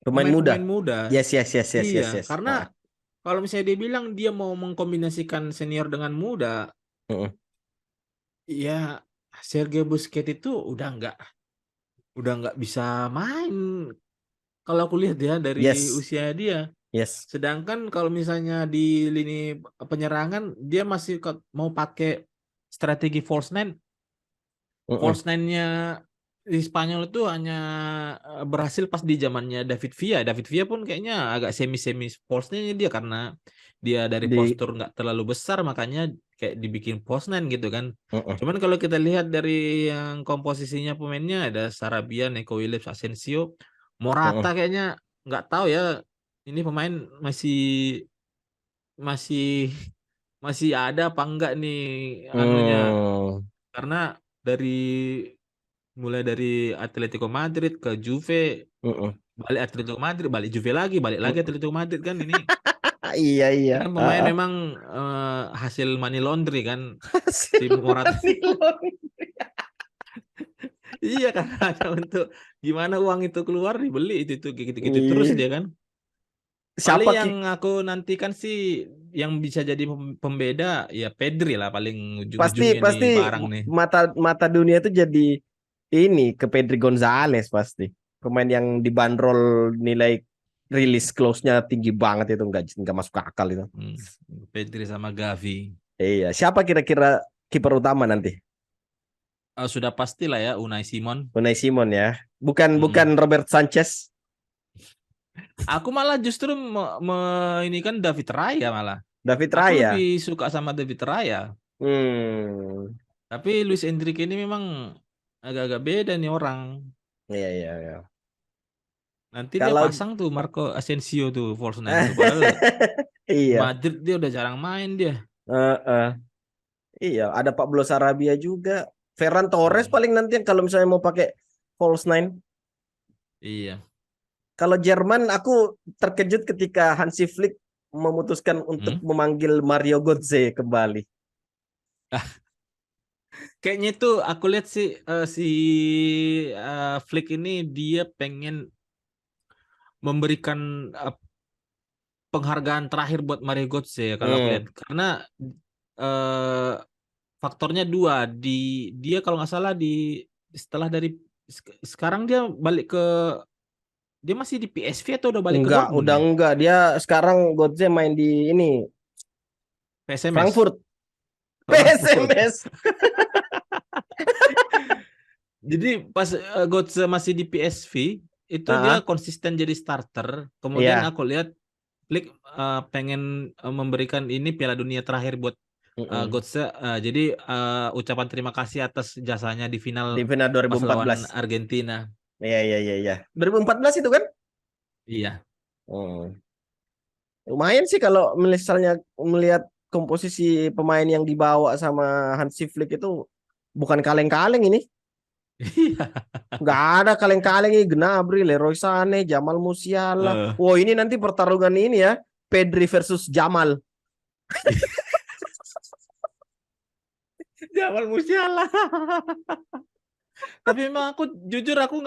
Pemain pemain-pemain muda. muda. Yes, yes, yes, yes, yes, Iya, yes. Ah, karena kalau misalnya dia bilang dia mau mengkombinasikan senior dengan muda, mm-mm. ya Sergio Busquets itu udah nggak bisa main kalau aku lihat ya dari Yes, usia dia. yes. Sedangkan kalau misalnya di lini penyerangan dia masih mau pakai strategi false nine. Mm-mm. False nine-nya di Spanyol itu hanya berhasil pas di zamannya David Villa. David Villa pun kayaknya agak semi-semi false nine dia, karena dia dari Di postur nggak terlalu besar makanya kayak dibikin false nine gitu kan. mm-mm. Cuman kalau kita lihat dari yang komposisinya pemainnya ada Sarabia, Neco Williams, Asensio, Morata Mm-mm. kayaknya nggak tahu ya ini pemain masih masih masih ada apa enggak nih anunya, Hmm. karena dari mulai dari Atletico Madrid ke Juve, Mm-mm. balik Atletico Madrid, balik Juve lagi, balik lagi Mm. Atletico Madrid kan Iya, iya. ini kan Ah, pemain ah. memang hasil money laundry kan si Morata. Iya kan ada untuk gimana uang itu keluar dibeli itu gitu terus Iya. dia kan. Paling Siapa yang Ki? aku nantikan sih yang bisa jadi pembeda ya Pedri lah paling Pasti ujung-ujungnya nih pasti barang nih. mata mata dunia itu jadi ini ke Pedri Gonzalez pasti. Pemain yang dibanderol nilai rilis close-nya tinggi banget itu nggak masuk akal itu. Hmm, Pedri sama Gavi. Iya, siapa kira-kira kiper utama nanti? Sudah pasti lah ya Unai Simon. Unai Simon ya. Bukan bukan Mm-mm. Robert Sanchez. Aku malah justru ini kan David Raya malah. David Aku Raya. lebih suka sama David Raya. Hmm. Tapi Luis Enrique ini memang agak-agak beda nih orang. Iya, iya, iya. Nanti dia Kalau pasang tuh Marco Asensio tuh false nine tuh. Padahal di iya. Madrid dia udah jarang main dia. Eh. Iya, ada Pablo Sarabia juga. Ferran Torres Hmm, paling nanti kalau misalnya mau pakai false nine. iya. Kalau Jerman aku terkejut ketika Hansi Flick memutuskan untuk Hmm? memanggil Mario Götze kembali. Kayaknya itu aku lihat sih si Flick ini dia pengen memberikan penghargaan terakhir buat Mario Götze ya kalau aku lihat, Hmm. karena eh, faktornya dua, dia kalau nggak salah setelah dari sekarang dia balik ke, dia masih di PSV atau udah balik ke Enggak, Dortmund udah ya, enggak. Dia sekarang Götze main di ini PSMS. Frankfurt. Frankfurt. PSMS. Jadi pas Götze masih di PSV itu dia Ah, konsisten jadi starter. Kemudian iya. aku lihat Flick pengen memberikan ini Piala Dunia terakhir buat Mm-mm. Götze. Jadi ucapan terima kasih atas jasanya di final Di final pas lawan 2014. Argentina. Iya, iya, iya, iya. 2014 itu kan? Iya. Hmm. Lumayan sih kalau misalnya melihat komposisi pemain yang dibawa sama Hansi Flick itu bukan kaleng-kaleng ini. Iya. Nggak ada kaleng-kaleng ini. Gnabry, Leroy Sané, Jamal Musiala. Eh, Wow, ini nanti pertarungan ini ya. Pedri versus Jamal. Jamal Musiala. Tapi memang aku jujur aku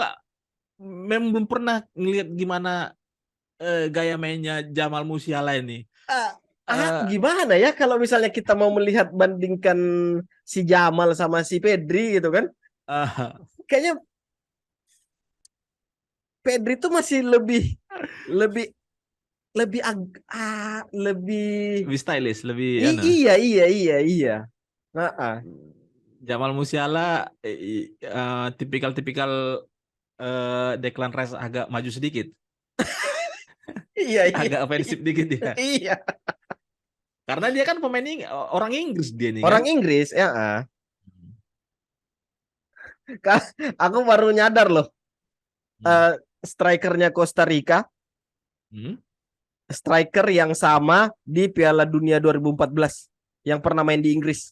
memang belum pernah ngelihat gimana gaya mainnya Jamal Musiala ini. Gimana ya kalau misalnya kita mau melihat bandingkan si Jamal sama si Pedri gitu kan? Uh, Kayaknya Pedri tuh masih lebih lebih lebih lebih lebih stylish, lebih anu. iya iya iya iya. Nah, Jamal Musiala tipikal-tipikal Declan Rice agak maju sedikit, iya iya agak ofensif dikit dia. iya. Karena dia kan pemain orang Inggris dia nih kan. Orang Inggris ya. Aku baru nyadar loh. Hmm. Strikernya Costa Rica, Hmm. striker yang sama di Piala Dunia 2014 yang pernah main di Inggris.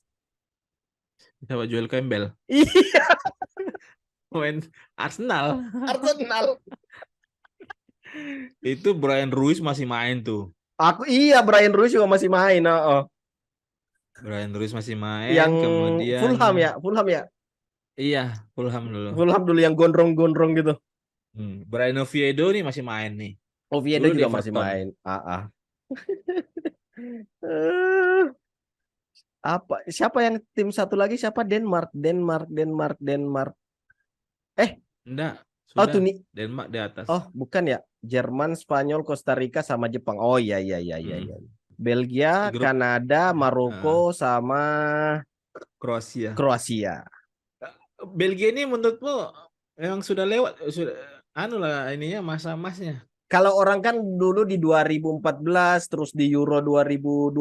Siapa? Joel Campbell, Iya, pemain Arsenal. Arsenal. Itu Brian Ruiz masih main tuh. Iya, Brian Ruiz juga masih main. Oh. Brian Ruiz masih main, Yang kemudian Fulham ya, Fulham ya. iya, Fulham dulu. Fulham dulu yang gondrong-gondrong gitu. Brian Oviedo nih masih main nih. Oviedo Dulu di juga masih Everton. main. Eh, apa? Siapa yang tim satu lagi? Siapa? Denmark, Denmark, Denmark, Denmark. Eh, Enggak, oh sudah tuh nih. Denmark di atas. Oh, bukan ya. Jerman, Spanyol, Costa Rica sama Jepang. Oh iya iya iya iya Hmm. iya. Belgia, Grup Kanada, Maroko sama Kroasia. Kroasia. Belgia ini menurutmu memang sudah lewat, sudah anu lah ininya masa emasnya. Kalau orang kan dulu di 2014 terus di Euro 2020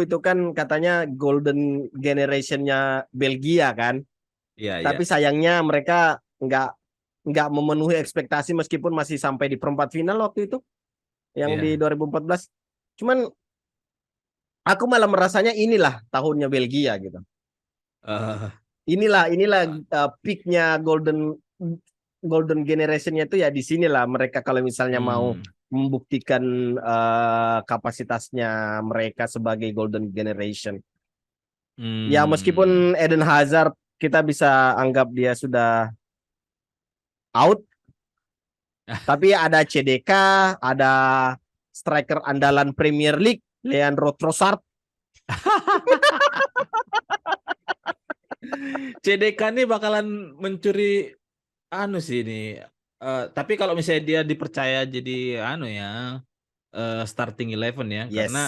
itu kan katanya golden generationnya Belgia kan. Iya, Tapi iya. sayangnya mereka nggak memenuhi ekspektasi meskipun masih sampai di perempat final waktu itu yang di Iya. 2014. Cuman aku malah merasanya inilah tahunnya Belgia gitu. Eh, Inilah peaknya golden generationnya itu ya di sinilah mereka kalau misalnya mau hmm, membuktikan kapasitasnya mereka sebagai golden generation. Ya hmm. meskipun Eden Hazard kita bisa anggap dia sudah out, tapi ada CDK, ada striker andalan Premier League, Leandro Trossard. CDK nih bakalan mencuri anu sih ini. Tapi kalau misalnya dia dipercaya jadi anu ya, starting 11 ya, karena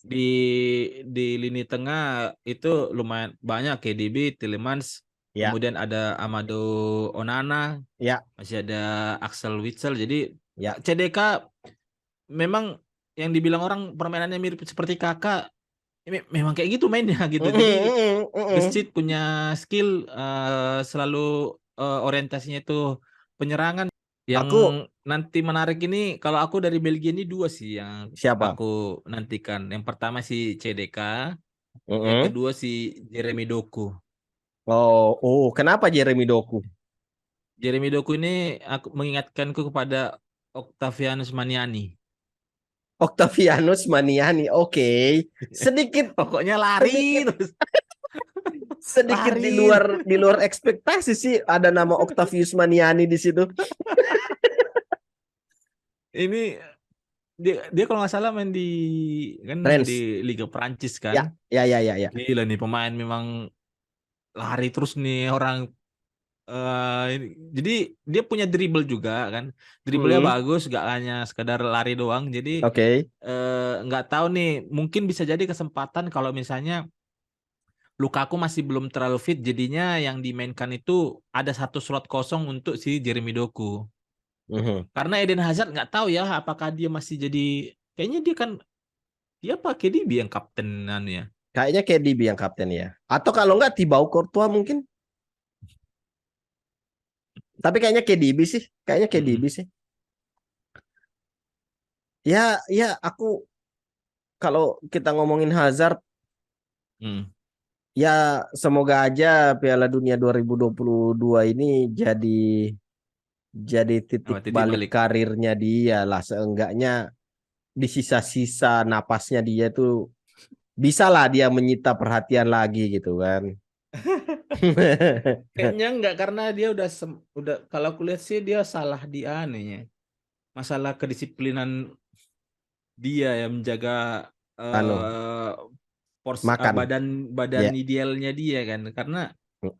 Yes. di lini tengah itu lumayan banyak KDB, Tielemans, Ya, kemudian ada Amado Onana, ya, masih ada Axel Witsel. Jadi ya. CDK memang yang dibilang orang permainannya mirip seperti Kakak, memang kayak gitu mainnya gitu. Jadi gesit, punya skill, selalu orientasinya itu penyerangan. Yang Aku nanti menarik ini kalau aku dari Belgia ini dua sih yang siapa? aku nantikan. Yang pertama si CDK, yang Mm-mm. kedua si Jeremy Doku. Kenapa Jeremy Doku? Jeremy Doku ini aku mengingatkanku kepada Octavianus Maniani. Octavianus Maniani. Oke. Sedikit Pokoknya lari sedikit terus, sedikit lari. di luar ekspektasi sih ada nama Octavius Maniani di situ. Ini dia kalau nggak salah main di kan di Rennes. Liga Prancis kan. Ya, ya, ya, ya, ya. Gila nih pemain memang lari terus nih orang. Jadi dia punya dribble juga kan, dribblenya Mm-mm. bagus, gak hanya sekedar lari doang. Jadi Oke. nggak tahu nih, mungkin bisa jadi kesempatan kalau misalnya Lukaku masih belum terlalu fit, jadinya yang dimainkan itu ada satu slot kosong untuk si Jeremy Doku. Mhm. Karena Eden Hazard nggak tahu ya apakah dia masih jadi, kayaknya dia kan dia pakai dia yang kaptenan ya. Kayaknya KDB yang kapten ya. Atau kalau nggak Thibaut Courtois mungkin. Tapi kayaknya KDB sih. Kayaknya KDB Mm-mm. sih. Ya, ya aku kalau kita ngomongin Hazard, Mm. ya semoga aja Piala Dunia 2022 ini jadi titik Apa titik balik balik? karirnya dia lah. Seenggaknya di sisa-sisa napasnya dia tuh bisa lah dia menyita perhatian lagi gitu kan. Kayaknya enggak, karena dia udah kalau aku lihat sih dia salah di anunya. Masalah kedisiplinan dia ya menjaga Anu, eh makan. badan badan Ya. idealnya dia kan. Karena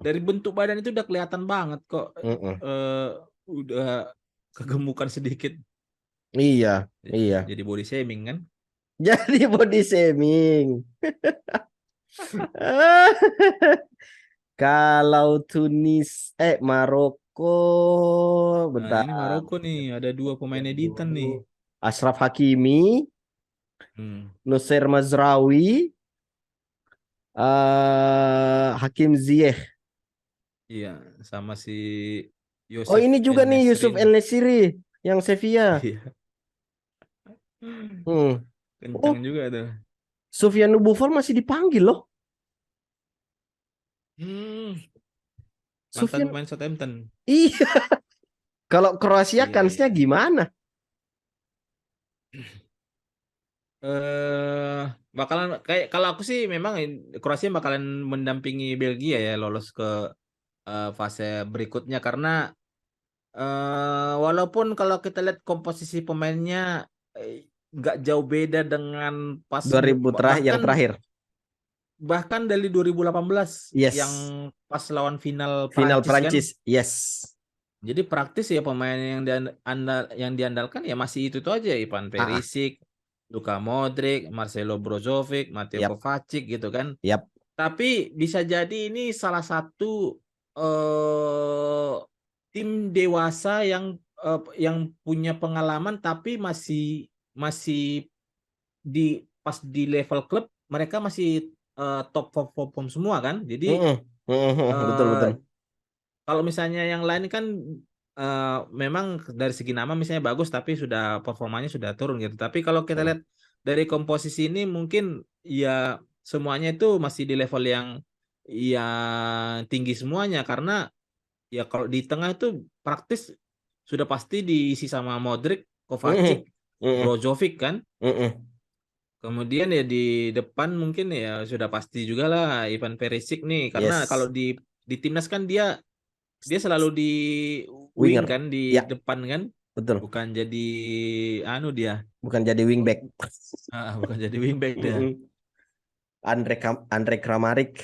dari bentuk badan itu udah kelihatan banget kok Mm-mm. eh udah kegemukan sedikit. Iya, iya. Jadi body shaming kan. Jadi body shaming. Kalau Maroko, Nah, ini bentar. Maroko nih ada dua pemain editan nih. Ashraf Hakimi, Hmm. Nusir Mazraoui, Hakim Ziyech. Iya, sama si Oh, Yosef ini juga nih En-Nesyri Yusuf nih. El-Nesiri yang Sevilla. Iya, Hmm. kencang Oh, juga tuh. Sofiane Buffon masih dipanggil loh. Hmm, mantan Sofian, pemain Southampton. iya. Kalau Kroasia Iya, kansnya iya. gimana? eh Bakalan kayak, kalau aku sih memang Kroasia bakalan mendampingi Belgia ya lolos ke fase berikutnya, karena walaupun kalau kita lihat komposisi pemainnya nggak jauh beda dengan pas 2000 terakhir yang bahkan terakhir. bahkan dari 2018 yang Yes. pas lawan final Final Prancis kan. Prancis. Yes. Jadi praktis ya pemain yang diandalkan ya masih itu tuh aja, Ivan Ah, ah. Perisic, Luka Modric, Marcelo Brozovic, Mateo Yap, Kovacic gitu kan. yap. Tapi bisa jadi ini salah satu eh, tim dewasa yang punya pengalaman tapi masih masih di pas di level klub mereka masih top perform semua kan. Jadi Mm-mm. Mm-mm. Betul, eh, betul. kalau misalnya yang lain kan memang dari segi nama misalnya bagus tapi sudah performanya sudah turun gitu. Tapi kalau kita Mm. lihat dari komposisi ini mungkin ya semuanya itu masih di level yang tinggi semuanya, karena ya kalau di tengah itu praktis sudah pasti diisi sama Modric, Kovacic, Mm-mm. Mm-mm. Brozovic kan. Mm-mm. Kemudian ya di depan mungkin ya sudah pasti juga lah Ivan Perisic nih, karena kalau Yes. di timnas kan dia dia selalu di wing Winger. kan, di Ya, depan kan, betul. bukan jadi anu dia. Bukan jadi wingback. Bukan jadi wingback dia. Mm-mm. Andre Kramaric.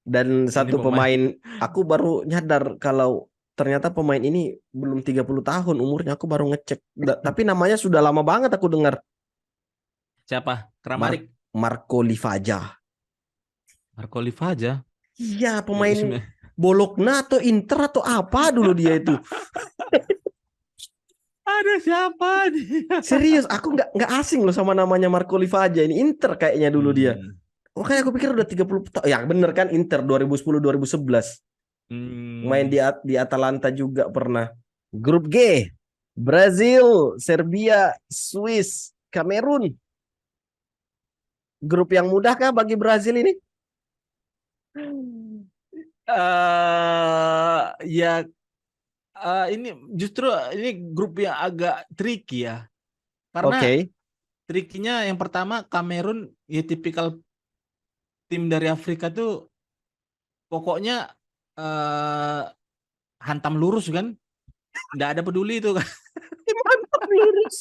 Dan Ini satu pemain pemain, aku baru nyadar kalau ternyata pemain ini belum 30 tahun umurnya. Aku baru ngecek. Tapi namanya sudah lama banget aku dengar. siapa? Mar- Kramaric, Marco Livaja. Marco Livaja. Iya, Ini pemain sebenarnya- Bologna atau Inter atau apa dulu dia itu. Ada siapa nih? Serius, aku nggak asing loh sama namanya Marco Livaja. Ini Inter kayaknya dulu dia. Hmm. Makanya aku pikir udah 30 tahun. Ya bener kan, Inter 2010-2011. Main Hmm. di Atalanta juga pernah. Grup G, Brazil, Serbia, Swiss, Kamerun. Grup yang mudah kah bagi Brazil ini? Ya ini justru ini grup yang agak tricky ya. Karena Oke. trikinya yang pertama Kamerun ya tipikal tim dari Afrika tuh pokoknya eh, hantam lurus kan, nggak ada peduli itu kan. Mantap lurus.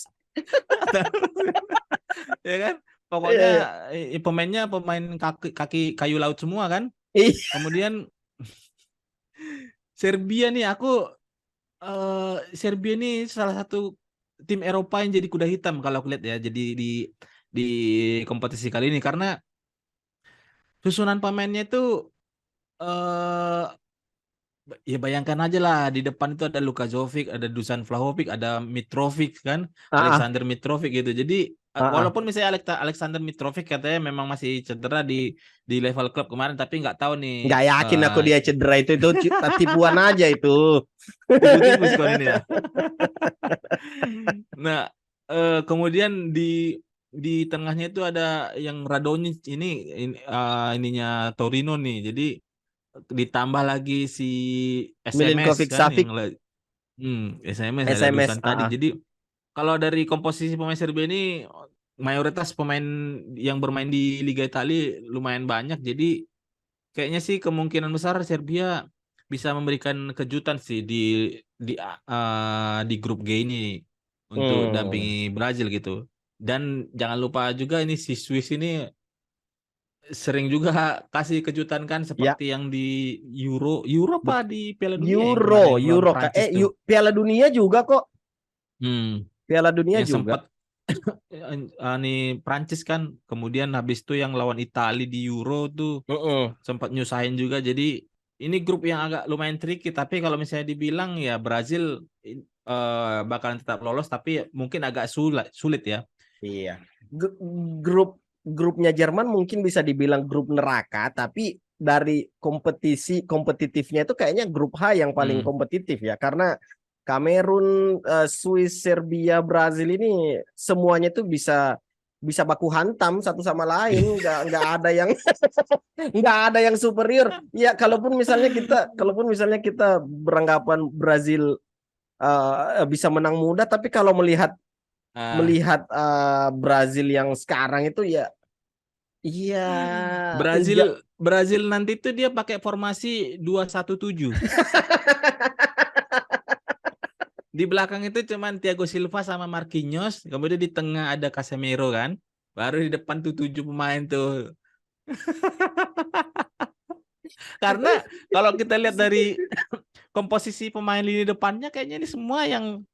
Ya kan, Iya, pokoknya iya. pemainnya pemain kaki, kaki kayu laut semua kan. Ih, Kemudian Serbia nih Serbia nih salah satu tim Eropa yang jadi kuda hitam kalau aku lihat ya, jadi di kompetisi kali ini, karena susunan pemainnya itu eh ya bayangkan aja lah, di depan itu ada Luka Jovic, ada Dusan Vlahovic, ada Mitrovic kan, ah, ah, Alexander Mitrovic gitu. Jadi ah, ah. walaupun misalnya Alexander Mitrovic katanya memang masih cedera di level klub kemarin, tapi nggak tahu nih Nggak yakin aku eh dia cedera itu tipuan aja itu. tipu-tipu skor ini ya. Nah, kemudian di tengahnya itu ada yang Radonjic ininya Torino nih. Jadi ditambah lagi si SMS Milinkovic kan yang Savic, SMS ada SMS, Dusan ah, tadi. ah. Jadi kalau dari komposisi pemain Serbia ini mayoritas pemain yang bermain di Liga Italia lumayan banyak. Jadi kayaknya sih kemungkinan besar Serbia bisa memberikan kejutan sih di grup G ini untuk Hmm. dampingi Brazil gitu. Dan jangan lupa juga ini si Swiss ini sering juga kasih kejutan kan Ya, seperti yang di Euro apa bet- di Piala Dunia yang Euro, kemarin yang lawan Euro, Prancis tuh. Piala Dunia juga kok, Hmm, Piala Dunia yang juga. sempat nih Prancis kan, kemudian habis itu yang lawan Italia di Euro tuh Mm-mm. sempat nyusahin juga. Jadi ini grup yang agak lumayan tricky. Tapi kalau misalnya dibilang ya Brazil bakalan tetap lolos, tapi mungkin agak sulit, sulit ya. Iya. G- grupnya Jerman mungkin bisa dibilang grup neraka, tapi dari kompetitifnya itu kayaknya grup H yang paling Hmm. kompetitif ya, karena Kamerun, Swiss, Serbia, Brazil ini semuanya tuh bisa bisa baku hantam satu sama lain, nggak ada yang nggak ada yang superior. Ya kalaupun misalnya kita beranggapan Brazil bisa menang mudah, tapi kalau melihat Ah, melihat Brazil yang sekarang itu ya iya enggak. Brazil Brazil nanti tuh dia pakai formasi 2-1-7. Di belakang itu cuman Thiago Silva sama Marquinhos, kemudian di tengah ada Casemiro kan. Baru di depan tuh 7 pemain tuh. Karena kalau kita lihat dari komposisi pemain lini depannya kayaknya ini semua yang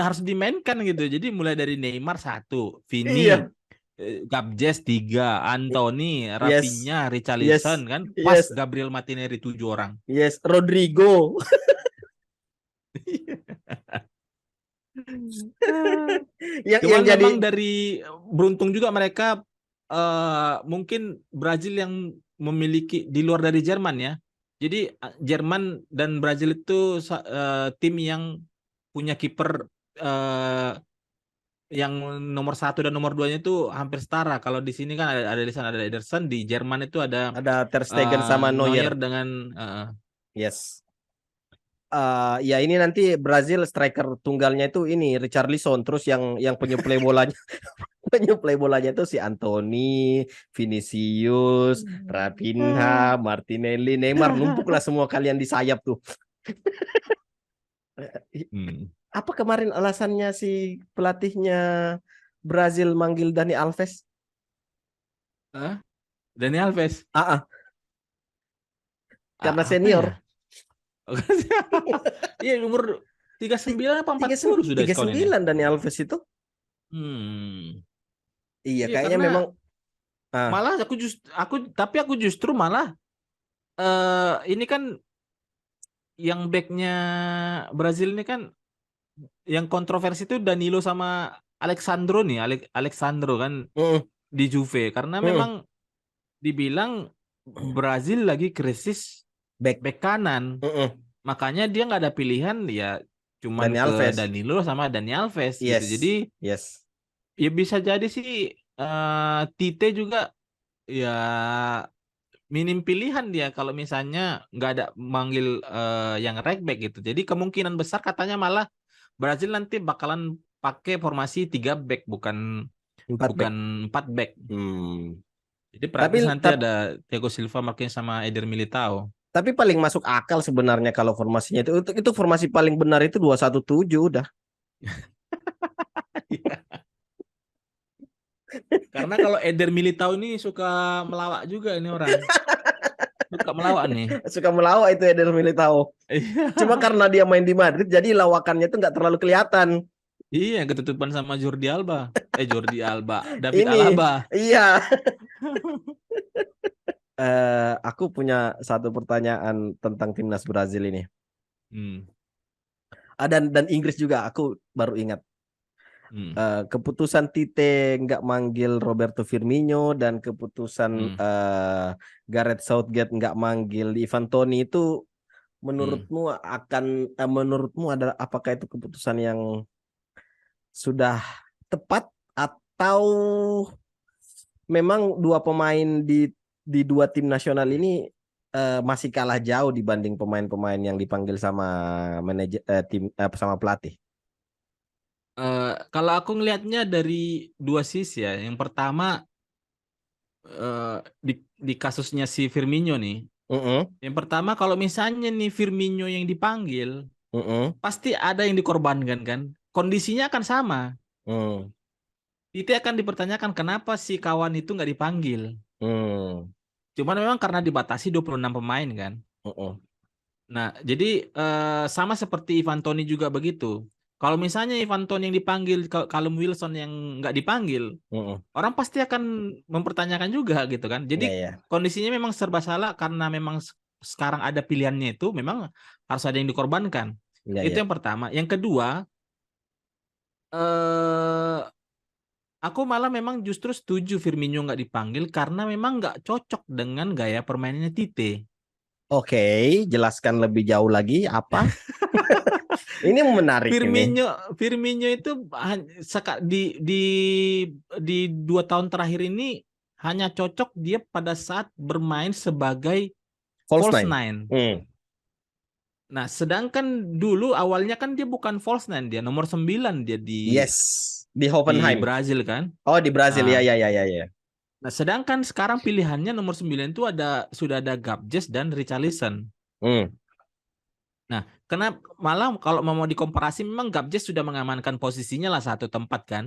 harus dimainkan gitu. Jadi mulai dari Neymar satu, Vini, Iya. Gabjes tiga, Anthony, Yes, Rafinha, Richarlison yes, kan, pas yes, Gabriel Martinelli 7 orang. yes, Rodrigo. yang Cuman memang jadi dari beruntung juga mereka mungkin Brazil yang memiliki di luar dari Jerman ya. Jadi Jerman dan Brazil itu tim yang punya kiper eh, yang nomor 1 dan nomor 2-nya itu hampir setara. Kalau di sini kan ada Alisson, ada Ederson. Di Jerman itu ada ada Ter Stegen sama Neuer. Neuer dengan Yes. Ya ini nanti Brazil striker tunggalnya itu ini Richarlison, terus yang penyuplai bolanya penyuplai bolanya itu si Anthony, Vinicius, Rafinha, Martinelli, Neymar, numpuklah semua kalian di sayap tuh. hmm. Apa kemarin alasannya si pelatihnya Brazil manggil Dani Alves? Dani Alves. Ah, karena Apa ya? senior. Iya umur 39 apa 40 sudah Tiga setahun ini. sembilan Dani Alves itu. Hmm. Iya, Iya kayaknya karena memang ah malah aku justru malah ini kan yang backnya Brazil ini kan yang kontroversi itu Danilo sama Alexandro nih, Alexandro kan mm, di Juve karena mm, memang dibilang Brazil lagi krisis back. back kanan. Mm, Makanya dia nggak ada pilihan ya cuman Dani ke Alves. Danilo sama Dani Alves gitu. Yes. Jadi Yes. ya bisa jadi sih Tite juga ya minim pilihan dia kalau misalnya nggak ada manggil yang right back gitu. Jadi kemungkinan besar katanya malah Brazil nanti bakalan pakai formasi 3 back bukan Empat back. bukan 4 back. Hmm. Jadi Tapi praktis nanti tap- ada Thiago Silva, Marquinhos sama Eder Militao. tapi paling masuk akal sebenarnya kalau formasinya itu formasi paling benar itu 2-1-7 udah. Karena kalau Eder Militao ini suka melawak juga ini orang. Suka melawak nih. Suka melawak itu Eder Militao. Cuma Iya. karena dia main di Madrid jadi lawakannya itu nggak terlalu kelihatan. Iya, ketutupan sama Jordi Alba. Jordi Alba, David Ini Alaba. iya. Aku punya satu pertanyaan tentang timnas Brazil ini. Hmm. Dan Inggris juga aku baru ingat. Hmm. Keputusan Tite nggak manggil Roberto Firmino dan keputusan Hmm. Gareth Southgate nggak manggil Ivan Toney itu Hmm. menurutmu adalah apakah itu keputusan yang sudah tepat atau memang dua pemain di dua tim nasional ini masih kalah jauh dibanding pemain-pemain yang dipanggil sama manajer sama pelatih? Kalau aku ngelihatnya dari dua sisi ya. Yang pertama, di kasusnya si Firmino nih. Mm-mm, Yang pertama kalau misalnya nih Firmino yang dipanggil, mm-mm, pasti ada yang dikorbankan kan. Kondisinya akan sama. mm, Itu akan dipertanyakan kenapa si kawan itu nggak dipanggil. mm, Cuman memang karena dibatasi 26 pemain kan. mm-mm, Nah, jadi sama seperti Ivan Toney juga begitu. Kalau misalnya Ivan Toney yang dipanggil, Callum Wilson yang nggak dipanggil, mm-mm. orang pasti akan mempertanyakan juga gitu kan. Jadi Iya, iya, kondisinya memang serba salah karena memang sekarang ada pilihannya itu memang harus ada yang dikorbankan. iya, Itu iya. yang pertama. Yang kedua, eh aku malah memang justru setuju Firmino nggak dipanggil karena memang nggak cocok dengan gaya permainannya Tite. Oke, jelaskan lebih jauh lagi apa? Ini menarik ini. Firmino Firmino itu di 2 tahun terakhir ini hanya cocok dia pada saat bermain sebagai False false nine. nine. Hmm. Nah, sedangkan dulu awalnya kan dia bukan false nine, dia nomor 9 dia Yes, di di Hoffenheim. Brazil kan. Oh, di Brazil, ya, Nah, ya, ya, ya, ya. nah, sedangkan sekarang pilihannya nomor 9 itu sudah ada Gabjes dan Richarlison. Hmm. Nah, kenapa malah kalau mau dikomparasi memang Gabjes sudah mengamankan posisinya lah satu tempat kan.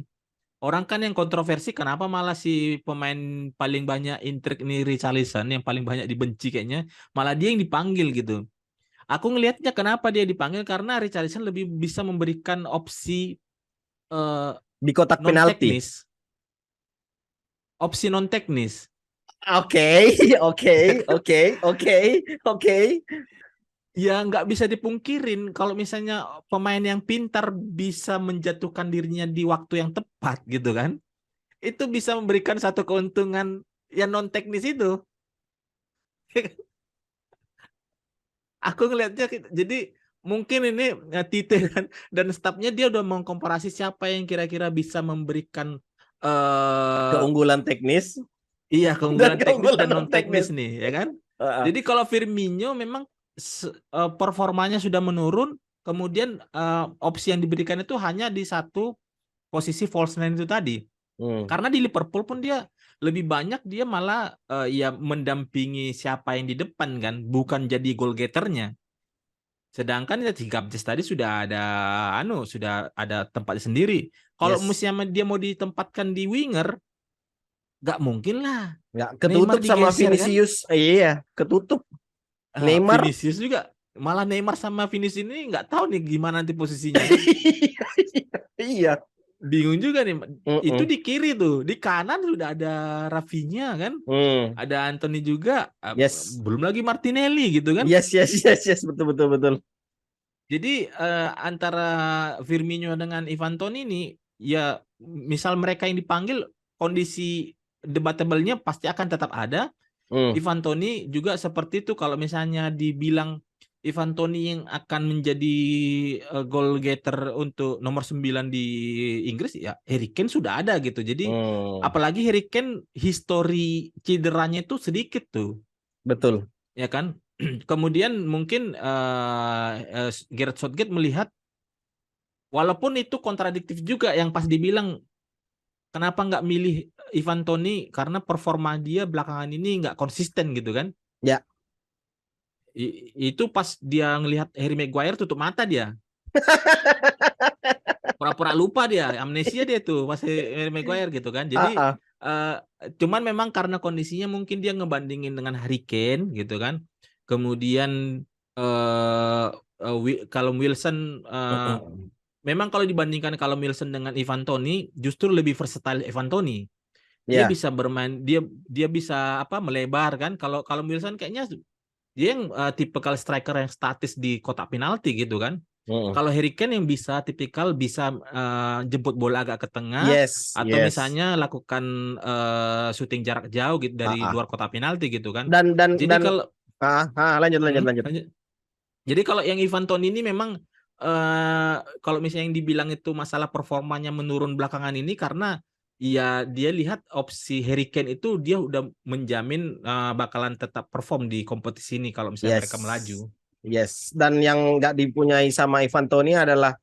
Orang kan yang kontroversi kenapa malah si pemain paling banyak intrik ini Richarlison yang paling banyak dibenci kayaknya malah dia yang dipanggil gitu. Aku ngelihatnya kenapa dia dipanggil karena Richarlison lebih bisa memberikan opsi eh, Di kotak non penalti. teknis, opsi non teknis. Oke, oke, oke, oke, oke. Ya nggak bisa dipungkirin kalau misalnya pemain yang pintar bisa menjatuhkan dirinya di waktu yang tepat gitu kan, itu bisa memberikan satu keuntungan yang non teknis itu. Aku ngelihatnya jadi mungkin ini Tite dan stafnya dia udah mengkomparasi siapa yang kira-kira bisa memberikan eh Keunggulan teknis iya dan keunggulan teknis keunggulan dan non non teknis teknis. nih ya kan. Heeh. Jadi kalau Firmino memang performanya sudah menurun, kemudian opsi yang diberikan itu hanya di satu posisi false nine itu tadi. Hmm. Karena di Liverpool pun dia lebih banyak dia malah ya mendampingi siapa yang di depan kan, bukan jadi goal getternya. Sedangkan ya si Gabjes tadi sudah ada tempatnya sendiri. Kalau Yes. misalnya dia mau ditempatkan di winger, nggak mungkin lah. Nggak Neymar ketutup sama digeser kan? Vinicius. Iya, ketutup. Neymar. Vinicius juga. Malah Neymar sama Vinicius ini nggak tahu nih gimana nanti posisinya kan. Iya. Bingung juga nih. Itu Mm-mm. di kiri tuh, di kanan sudah ada Rafinha kan, Hmm. ada Anthony juga, Yes. belum lagi Martinelli gitu kan. Yes, yes, yes, yes, betul, betul, betul. Jadi antara Firmino dengan Ivan Toney ini ya misal mereka yang dipanggil kondisi debatable-nya pasti akan tetap ada. Hmm. Ivan Toney juga seperti itu kalau misalnya dibilang Ivan Toney yang akan menjadi goal getter untuk nomor 9 di Inggris ya Harry Kane sudah ada gitu. Jadi Hmm. apalagi Harry Kane histori cederanya itu sedikit tuh Betul. ya kan. Kemudian mungkin Gareth Southgate melihat walaupun itu kontradiktif juga yang pas dibilang kenapa nggak milih Ivan Toney karena performa dia belakangan ini nggak konsisten gitu kan. Ya. Itu pas dia ngelihat Harry Maguire tutup mata dia. Pura-pura lupa dia, amnesia dia tuh pas Harry Maguire gitu kan. Jadi Ah, ah. eh, cuman memang karena kondisinya mungkin dia ngebandingin dengan Harry Kane gitu kan. Kemudian eh Callum Wilson memang kalau dibandingkan Callum Wilson dengan Ivan Toney justru lebih versatile Ivan Toney. Dia Ya. bisa bermain, dia bisa apa melebar kan. Kalau Callum Wilson kayaknya dia yang tipikal striker yang statis di kotak penalti gitu kan. Mm. Kalau Harry Kane yang tipikal bisa jemput bola agak ke tengah Yes, atau yes. misalnya lakukan syuting jarak jauh gitu Ah, dari ah. luar kotak penalti gitu kan. Dan Jadi kalau lanjut, lanjut, lanjut. lanjut. Jadi kalau yang Ivan Toney ini memang kalau misalnya yang dibilang itu masalah performanya menurun belakangan ini karena ya dia lihat opsi Harry Kane itu dia udah menjamin bakalan tetap perform di kompetisi ini kalau misalnya Yes, mereka melaju. yes. Dan yang nggak dipunyai sama Ivan Toney adalah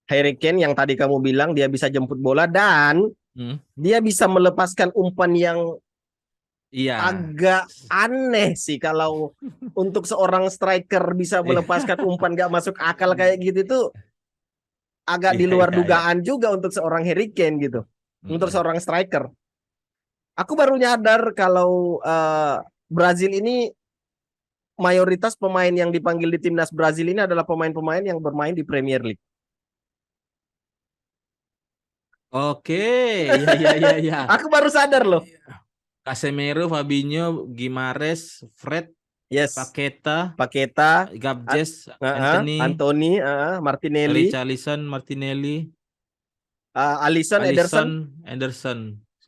Harry Kane yang tadi kamu bilang dia bisa jemput bola dan Hmm. dia bisa melepaskan umpan yang Iya. agak aneh sih kalau untuk seorang striker bisa Iya. melepaskan umpan gak masuk akal kayak gitu itu agak di Iya, luar iya, iya. dugaan juga untuk seorang Harry Kane gitu. Untuk Mm-mm. seorang striker. Aku baru nyadar kalau Brazil ini mayoritas pemain yang dipanggil di timnas Brazil ini adalah pemain-pemain yang bermain di Premier League. Oke, iya, iya, iya, iya. Aku baru sadar loh. Casemiro, Fabinho, Gimares, Fred, Yes, Paqueta, Paqueta, Gabjes, Anthony, Anthony, Martinelli, Richarlison, Martinelli, Alisson, Ederson, Alisson, Anderson.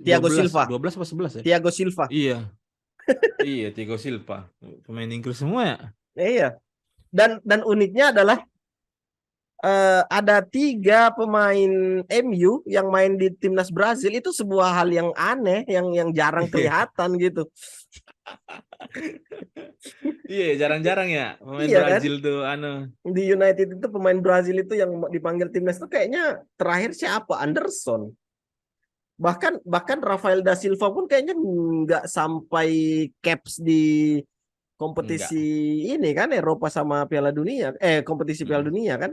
dua Thiago belas Silva, 12 apa 11 ya? Thiago Silva. Iya, iya, Thiago Silva. Pemain Inggris semua ya? Iya. Dan uniknya adalah ada 3 pemain MU yang main di timnas Brazil itu sebuah hal yang aneh, yang jarang kelihatan gitu. Iya, jarang-jarang ya pemain Iya kan? Brazil tuh Di United itu pemain Brazil itu yang dipanggil timnas itu kayaknya terakhir siapa? Anderson. Bahkan Rafael da Silva pun kayaknya nggak sampai caps di kompetisi enggak. ini kan Eropa sama Piala Dunia. Kompetisi Piala Mm. Dunia kan?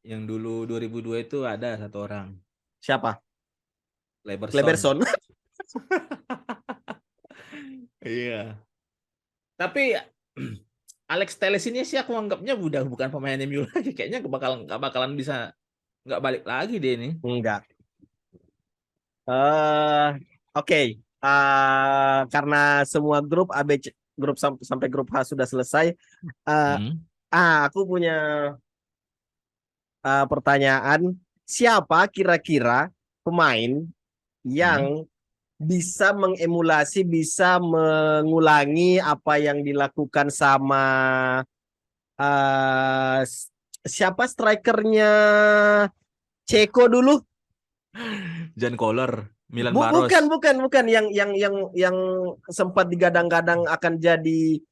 Yang dulu 2002 itu ada satu orang, Siapa? Leberson. Kleberson. Iya. Tapi Alex Telles ini sih aku anggapnya udah bukan pemain MU lagi. Kayaknya nggak bakalan bisa nggak balik lagi deh ini. Enggak. Oke. Karena semua grup ABC grup sampai grup H sudah selesai. Eh, Hmm. aku punya pertanyaan. Siapa kira-kira pemain Hmm. yang bisa mengemulasi, bisa mengulangi apa yang dilakukan sama eh, siapa strikernya Ceko dulu? Jan Koller, Milan Baros. Bukan yang sempat digadang-gadang akan jadi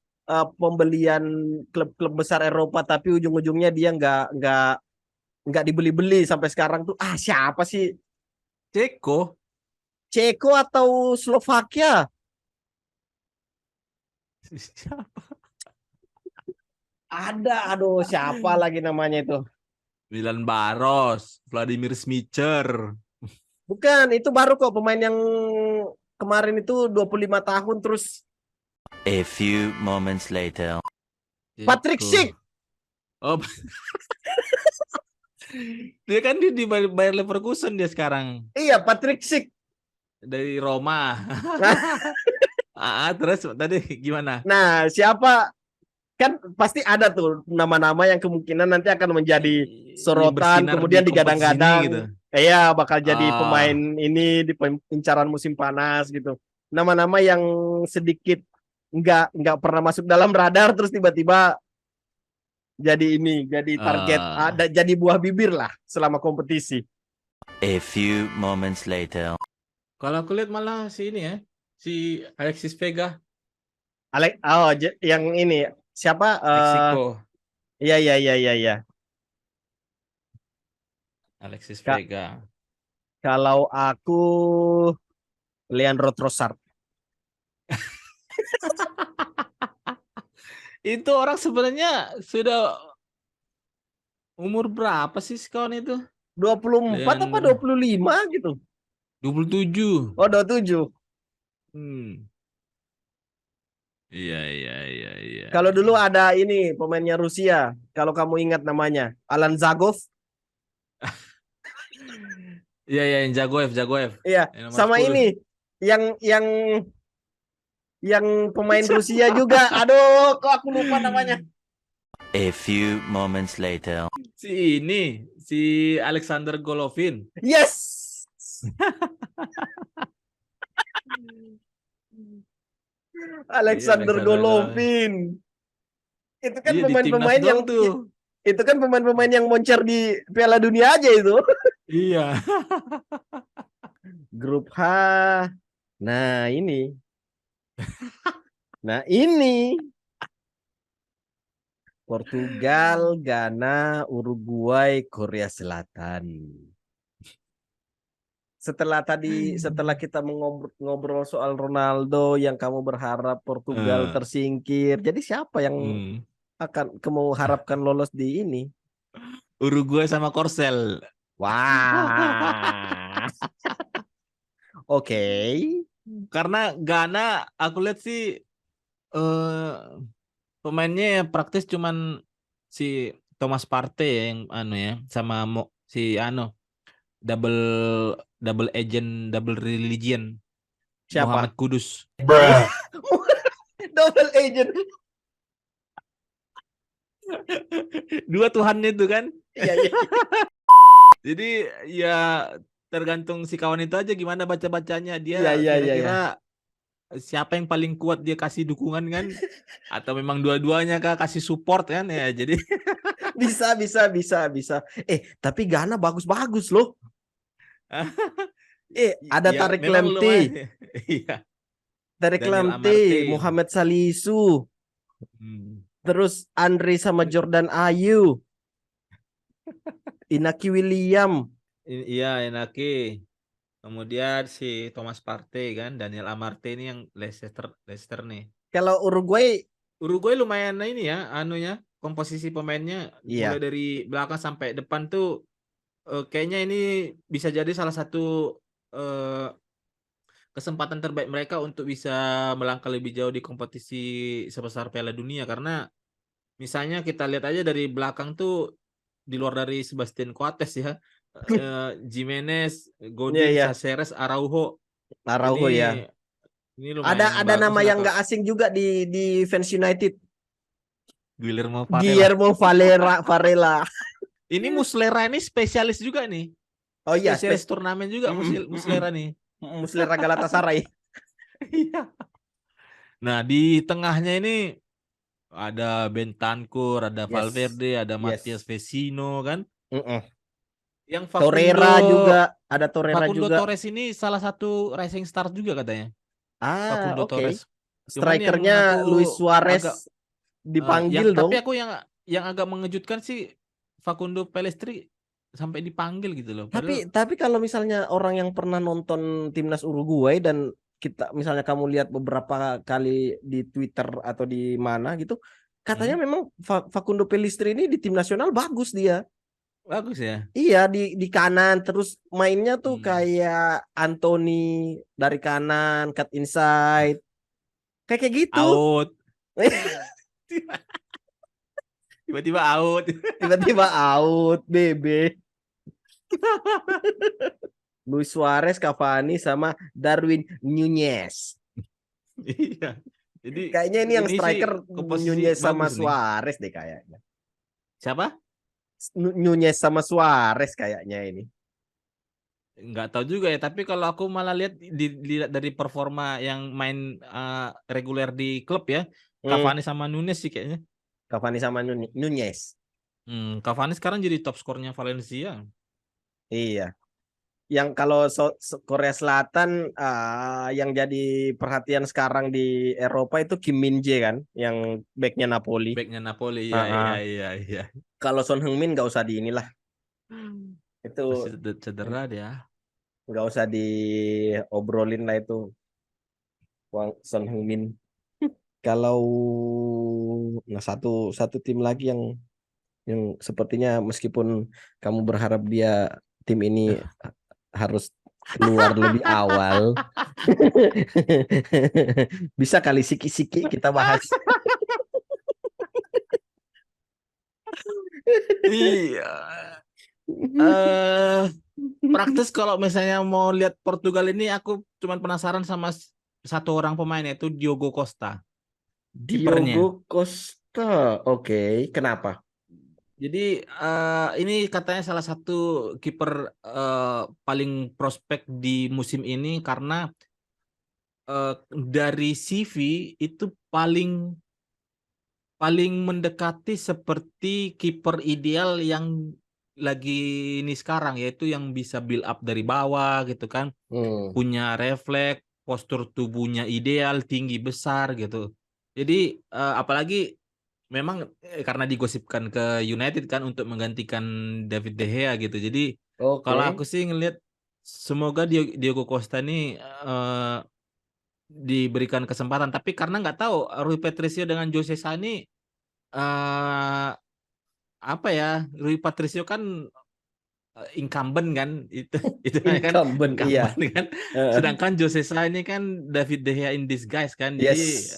pembelian klub-klub besar Eropa, tapi ujung-ujungnya dia nggak dibeli-beli sampai sekarang tuh. Siapa sih? Ceko. Ceko atau Slovakia? Siapa? Aduh, siapa lagi namanya itu? Milan Baros, Vladimir Smicer. Bukan, itu baru kok pemain yang kemarin itu 25 tahun terus. A few moments later. Patrick Ceko. Schick. Oh, dia kan di Bayer Leverkusen dia sekarang Iya, Patrick Schick. dari Roma. Nah, Terus tadi gimana? nah, siapa kan pasti ada tuh nama-nama yang kemungkinan nanti akan menjadi sorotan, Bersinar di kemudian kompetisi ini gitu. digadang-gadang. Iya, bakal jadi pemain Ah, ini di incaran musim panas gitu. Nama-nama yang sedikit nggak pernah masuk dalam radar terus tiba-tiba jadi target, ah. jadi buah bibir lah selama kompetisi. A few moments later. Kalau aku lihat malah si ini ya, si Alexis Vega, Yang ini siapa? Meksiko. Iya iya iya iya iya. Alexis Kak, Vega. kalau aku Leandro Trossard. Itu orang sebenarnya sudah umur berapa sih kawan itu? 24 apa Leandro 25 gitu. 27. Oh, 27. Hmm. Iya, iya, iya, iya, Kalau iya. dulu ada ini pemainnya Rusia, kalau kamu ingat namanya, Alan Zagov. Iya, iya, yang Jagoev, Jagoev. Iya, Yang nomor sama 10. ini yang pemain Rusia juga. Aduh, kok aku lupa namanya. A few moments later. Si ini, si Alexander Golovin. Yes. Iya, Alexander Alexander Golovin. Golovin. Itu kan Iya, di timnas pemain-pemain yang doang tuh. itu kan pemain-pemain yang moncer di Piala Dunia aja itu. Iya. Grup H. Nah, ini. Nah, ini Portugal, Ghana, Uruguay, Korea Selatan. setelah kita ngobrol soal Ronaldo yang kamu berharap Portugal Eh, tersingkir. Jadi siapa yang hmm. akan kamu harapkan lolos di ini? Uruguay sama Korsel. Wah. Oke. Karena Ghana aku lihat sih pemainnya ya praktis cuman si Thomas Partey ya yang ya sama si double double agent double religion Siapa? Muhammad Kudus. Double agent. Dua Tuhannya itu kan. Iya, iya. Jadi ya tergantung si kawan itu aja gimana baca-bacanya Iya, dia iya, iya, iya. kira-kira siapa yang paling kuat dia kasih dukungan kan atau memang dua-duanya kah kasih support kan ya jadi Bisa. Tapi Ghana bagus-bagus loh. Ada ya Tarik memang lumayan. Lemti, Iya, Tarik Daniel Lemti, Amartey. Muhammad Salisu, Hmm. terus Andre sama Jordan Ayew, Inaki William. Iya, Enaki. Kemudian si Thomas Partey kan, Daniel Amartey ini yang Leicester nih. Kalau Uruguay, Uruguay lumayan ini ya, anunya, komposisi pemainnya mulai iya. dari belakang sampai depan tuh kayaknya ini bisa jadi salah satu eh, kesempatan terbaik mereka untuk bisa melangkah lebih jauh di kompetisi sebesar Piala Dunia karena misalnya kita lihat aja dari belakang tuh di luar dari Sebastian Coates ya, Jimenez, Iya, Godin, iya. Caceres, Araujo Araujo ini ya. lumayan Ada bagus nama lah yang kalau nggak asing juga di fans United. Guillermo Varela. Guillermo Varela. Ini Muslera ini spesialis juga nih, Oh iya, spesialis turnamen juga Muslera nih. Muslera Galatasaray. Iya. Nah di tengahnya ini ada Bentancur, ada Yes. Valverde, ada Matias Yes. Vecino kan. Mm-mm. Yang Torreira juga, ada Torreira Facundo juga. Torres ini salah satu rising star juga katanya. Ah, Facundo oke. Torres. Cuman yang aku Strikernya Luis agak Suarez yang dipanggil tapi dong. aku yang agak mengejutkan sih Facundo Pellistri sampai dipanggil gitu loh. Padahal Tapi kalau misalnya orang yang pernah nonton timnas Uruguay dan kita misalnya kamu lihat beberapa kali di Twitter atau di mana gitu, katanya hmm, memang Facundo Pellistri ini di tim nasional bagus dia. bagus ya. Iya di kanan terus mainnya tuh Hmm. kayak Anthony dari kanan cut inside kayak gitu. Out. Tiba-tiba out. Tiba-tiba out BB. Luis Suarez, Cavani sama Darwin Nunez. Iya. Jadi Kayaknya ini yang ini sih striker komposisi Nunez sama bagus nih. Suarez deh kayaknya. Siapa? Nunez sama Suarez kayaknya ini. Nggak tahu juga ya, tapi kalau aku malah lihat dilihat dari performa yang main reguler di klub ya, Cavani sama Nunes sih kayaknya. Cavani sama Nunez. Cavani sekarang jadi top skornya Valencia. Iya. Yang kalau Korea Selatan yang jadi perhatian sekarang di Eropa itu Kim Min Jae kan, yang backnya Napoli. Backnya Napoli, Ah, iya ah. iya. Kalau Son Heung-min nggak usah di inilah. Itu Masih cedera dia. nggak usah diobrolin lah itu Son Heung-min. Kalau satu tim lagi yang sepertinya meskipun kamu berharap dia tim ini harus keluar lebih awal. Bisa kali siki-siki kita bahas. Iya. Praktis kalau misalnya mau lihat Portugal ini aku cuman penasaran sama satu orang pemain yaitu Diogo Costa. Kipernya. Diogo Costa. Oke, kenapa? Jadi ini katanya salah satu kiper paling prospek di musim ini karena dari CV itu paling mendekati seperti kiper ideal yang lagi ini sekarang, yaitu yang bisa build up dari bawah gitu kan, punya refleks, postur tubuhnya ideal, tinggi besar gitu. Jadi apalagi memang karena digosipkan ke United kan untuk menggantikan David De Gea gitu. Jadi kalau Oke. aku sih ngelihat semoga Diego Costa ini diberikan kesempatan. Tapi karena nggak tahu Rui Patricio dengan Jose Sani eh apa ya, Rui Patricio kan incumbent kan, itu kan Incumbent, iya. incumbent kan, Heeh. sedangkan Jose Sa ini kan David De Gea in disguise kan, jadi Yes.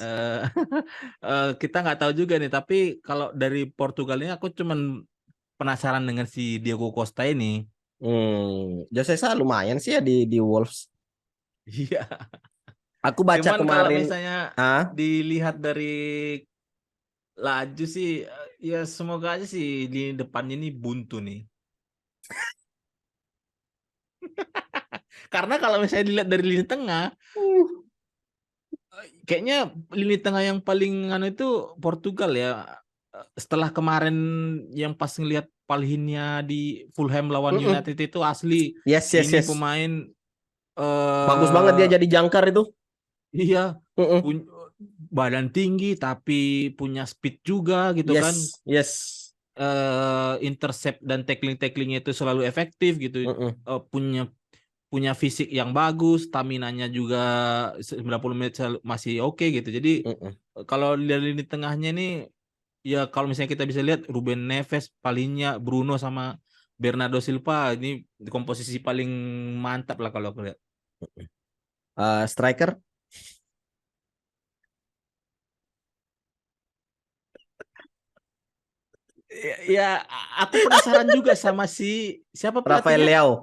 kita nggak tahu juga nih. Tapi kalau dari Portugal ini aku cuman penasaran dengan si Diego Costa ini. Jose Sa lumayan sih ya di Wolves. Iya, Aku baca cuman kalau kemarin. misalnya Ah, dilihat dari laju sih, ya semoga aja sih di depannya ini buntu nih. Karena kalau misalnya dilihat dari lini tengah, kayaknya lini tengah yang paling anu itu Portugal ya. Setelah kemarin yang pas ngelihat Palhinha di Fulham lawan mm-mm. United itu asli, Yes, yes, ini yes. pemain Bagus banget dia jadi jangkar itu. iya, Mm-mm. pun- badan tinggi tapi punya speed juga gitu kan. Yes, yes. Intercept dan tacklingnya itu selalu efektif gitu. Mm-mm. Punya punya fisik yang bagus, stamina-nya juga 90 menit masih oke gitu. Jadi Mm-mm. kalau dari lini tengahnya ini, ya kalau misalnya kita bisa lihat Ruben Neves, Palhinha, Bruno sama Bernardo Silva ini komposisi paling mantap lah kalau aku lihat. Striker. Ya, aku penasaran juga sama siapa Rafael pelatihnya? Leao.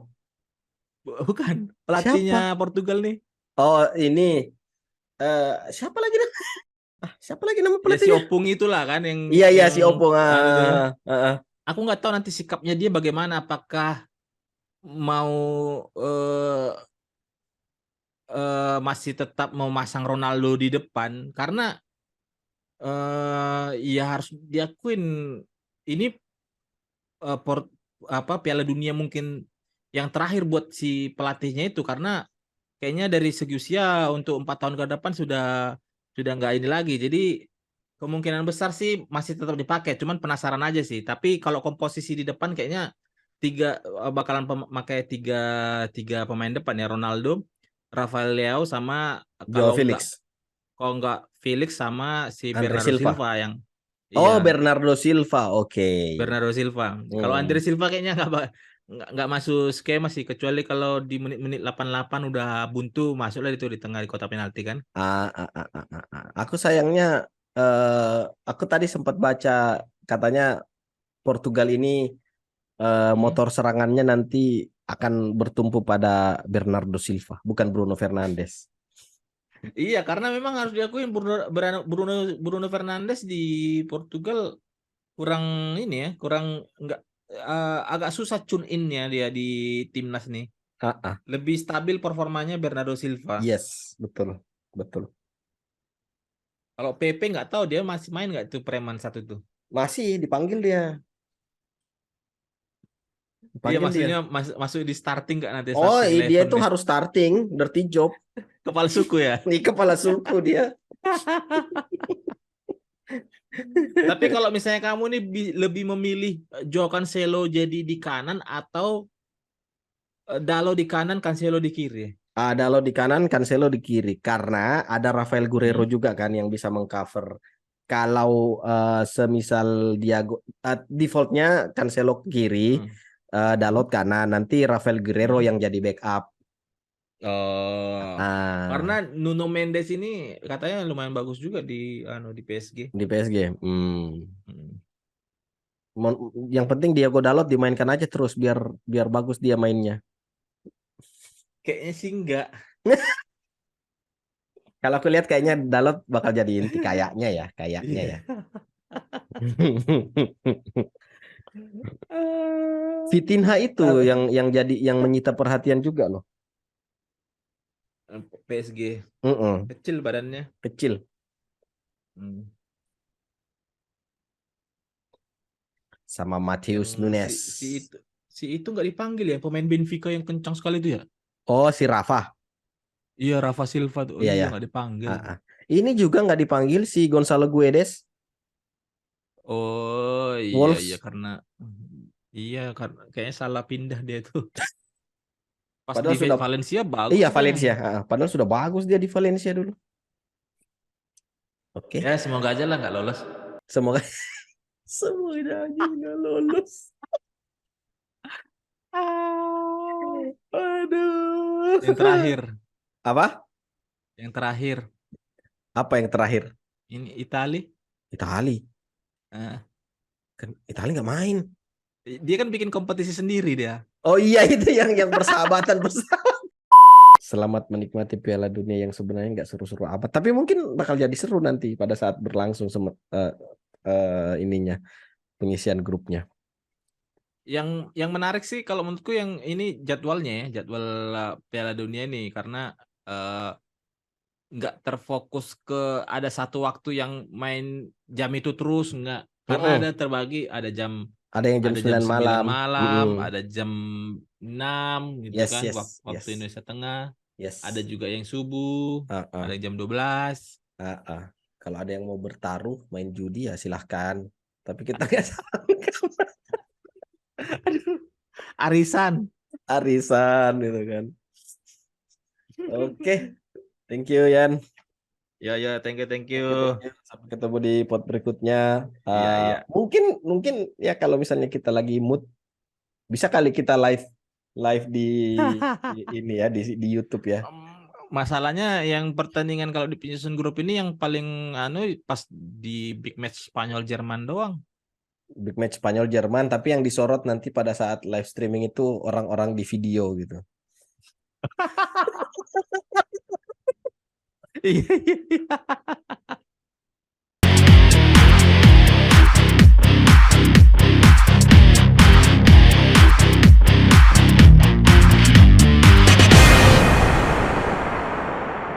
Bukan, pelatihnya Siapa? Portugal nih. Oh, ini siapa lagi nih? Siapa lagi nama Ya si pelatihnya? Opung itulah kan yang Iya, iya, yang si Opung. anu tuh. Ah. Aku nggak tahu nanti sikapnya dia bagaimana, apakah mau eh, masih tetap mau masang Ronaldo di depan, karena ya harus diakuin ini Piala Dunia mungkin yang terakhir buat si pelatihnya itu, karena kayaknya dari segi usia untuk 4 tahun ke depan sudah nggak ini lagi. Jadi kemungkinan besar sih masih tetap dipakai. Cuman penasaran aja sih. Tapi kalau komposisi di depan kayaknya bakalan pakai tiga tiga pemain depan ya, Ronaldo, Rafael Leao sama Joao Felix. kalau nggak Felix sama si Andre Bernardo Silva. Silva yang Oh, iya, Bernardo Silva. Oke. Bernardo Silva. Kalau Andre Silva kayaknya nggak masuk skema sih, kecuali kalau di menit-menit 88 udah buntu, masuklah itu di tengah di kotak penalti kan. Aku sayangnya eh aku tadi sempat baca katanya Portugal ini Hmm. motor serangannya nanti akan bertumpu pada Bernardo Silva, bukan Bruno Fernandes. Iya, karena memang harus diakuin Bruno Fernandes di Portugal kurang ini ya, kurang nggak agak susah tune in-nya dia di timnas nih. Ah, ah. Lebih stabil performanya Bernardo Silva. Yes, betul, betul. Kalau PP nggak tahu dia masih main nggak tuh preman satu tuh. Masih dipanggil dia, Iya, dipanggil dia. maksudnya masuk di starting nggak nanti Oh, starting dia eleven itu nih. harus starting, dirty job. Kepala suku ya. Nih kepala suku dia. Tapi kalau misalnya kamu nih lebih memilih Joao Cancelo jadi di kanan atau Dalo di kanan, Cancelo di kiri? Ada lo di kanan, Cancelo di kiri. Karena ada Rafael Guerrero Hmm. juga kan yang bisa mengcover. Kalau semisal defaultnya Cancelo ke kiri, Hmm. Dalot kanan. Nanti Rafael Guerrero Hmm. yang jadi backup. Oh, karena Ah, Nuno Mendes ini katanya lumayan bagus juga di PSG. di PSG. Hmm. Yang penting Diego Dalot dimainkan aja terus biar biar bagus dia mainnya. Kayaknya sih enggak. Kalau aku lihat kayaknya Dalot bakal jadi inti kayaknya Iya. ya. Vitinha itu Kalau yang jadi yang menyita perhatian juga loh. PSG Mm-mm, kecil badannya. kecil Hmm. sama Yang Mateus si Nunes. si itu si itu nggak dipanggil ya, pemain Benfica yang kencang sekali itu ya. Oh, si Rafa. Iya, Rafa Silva tuh. Oh Iya iya, ya. nggak dipanggil Ah, tuh. ah. Ini juga nggak dipanggil si Gonzalo Guedes. Oh iya iya, Wolves. karena iya, karena kayaknya salah pindah dia tuh. Pas Padahal di sudah Valencia bagus iya dia. Valencia. Padahal sudah bagus dia di Valencia dulu. Oke. Ya semoga aja lah nggak lolos. Semoga semoga aja nggak lolos. Aduh. Yang terakhir, Apa? yang terakhir Apa yang terakhir? ini Itali. Itali. Eh, Kan Itali nggak main. dia kan bikin kompetisi sendiri dia. Oh iya itu yang persahabatan bersama. Selamat menikmati Piala Dunia yang sebenarnya nggak seru-seru apa. Tapi mungkin bakal jadi seru nanti pada saat berlangsung ininya pengisian grupnya. Yang menarik sih kalau menurutku yang ini jadwalnya ya, jadwal Piala Dunia ini karena nggak terfokus ke ada satu waktu yang main jam itu terus nggak, karena ada terbagi, ada jam Ada yang jam ada jam 9 9 malam. malam, ada jam 6 gitu Yes, kan yes, waktu yes. Indonesia Tengah, Yes. ada juga yang subuh, Ah, ah. ada yang jam 12. Kalau ada yang mau bertaruh main judi ya silahkan. Tapi kita nggak sangka Aduh, arisan. arisan gitu kan. Oke, thank you Yan. Ya ya, thank you. Thank you. Sampai ketemu di pot berikutnya. Iya iya. Mungkin ya kalau misalnya kita lagi mood, bisa kali kita live di ini ya di YouTube ya. Masalahnya yang pertandingan kalau di penyusun grup ini yang paling pas di big match Spanyol Jerman doang. Big match Spanyol Jerman, tapi yang disorot nanti pada saat live streaming itu orang-orang di video gitu. Iya iya.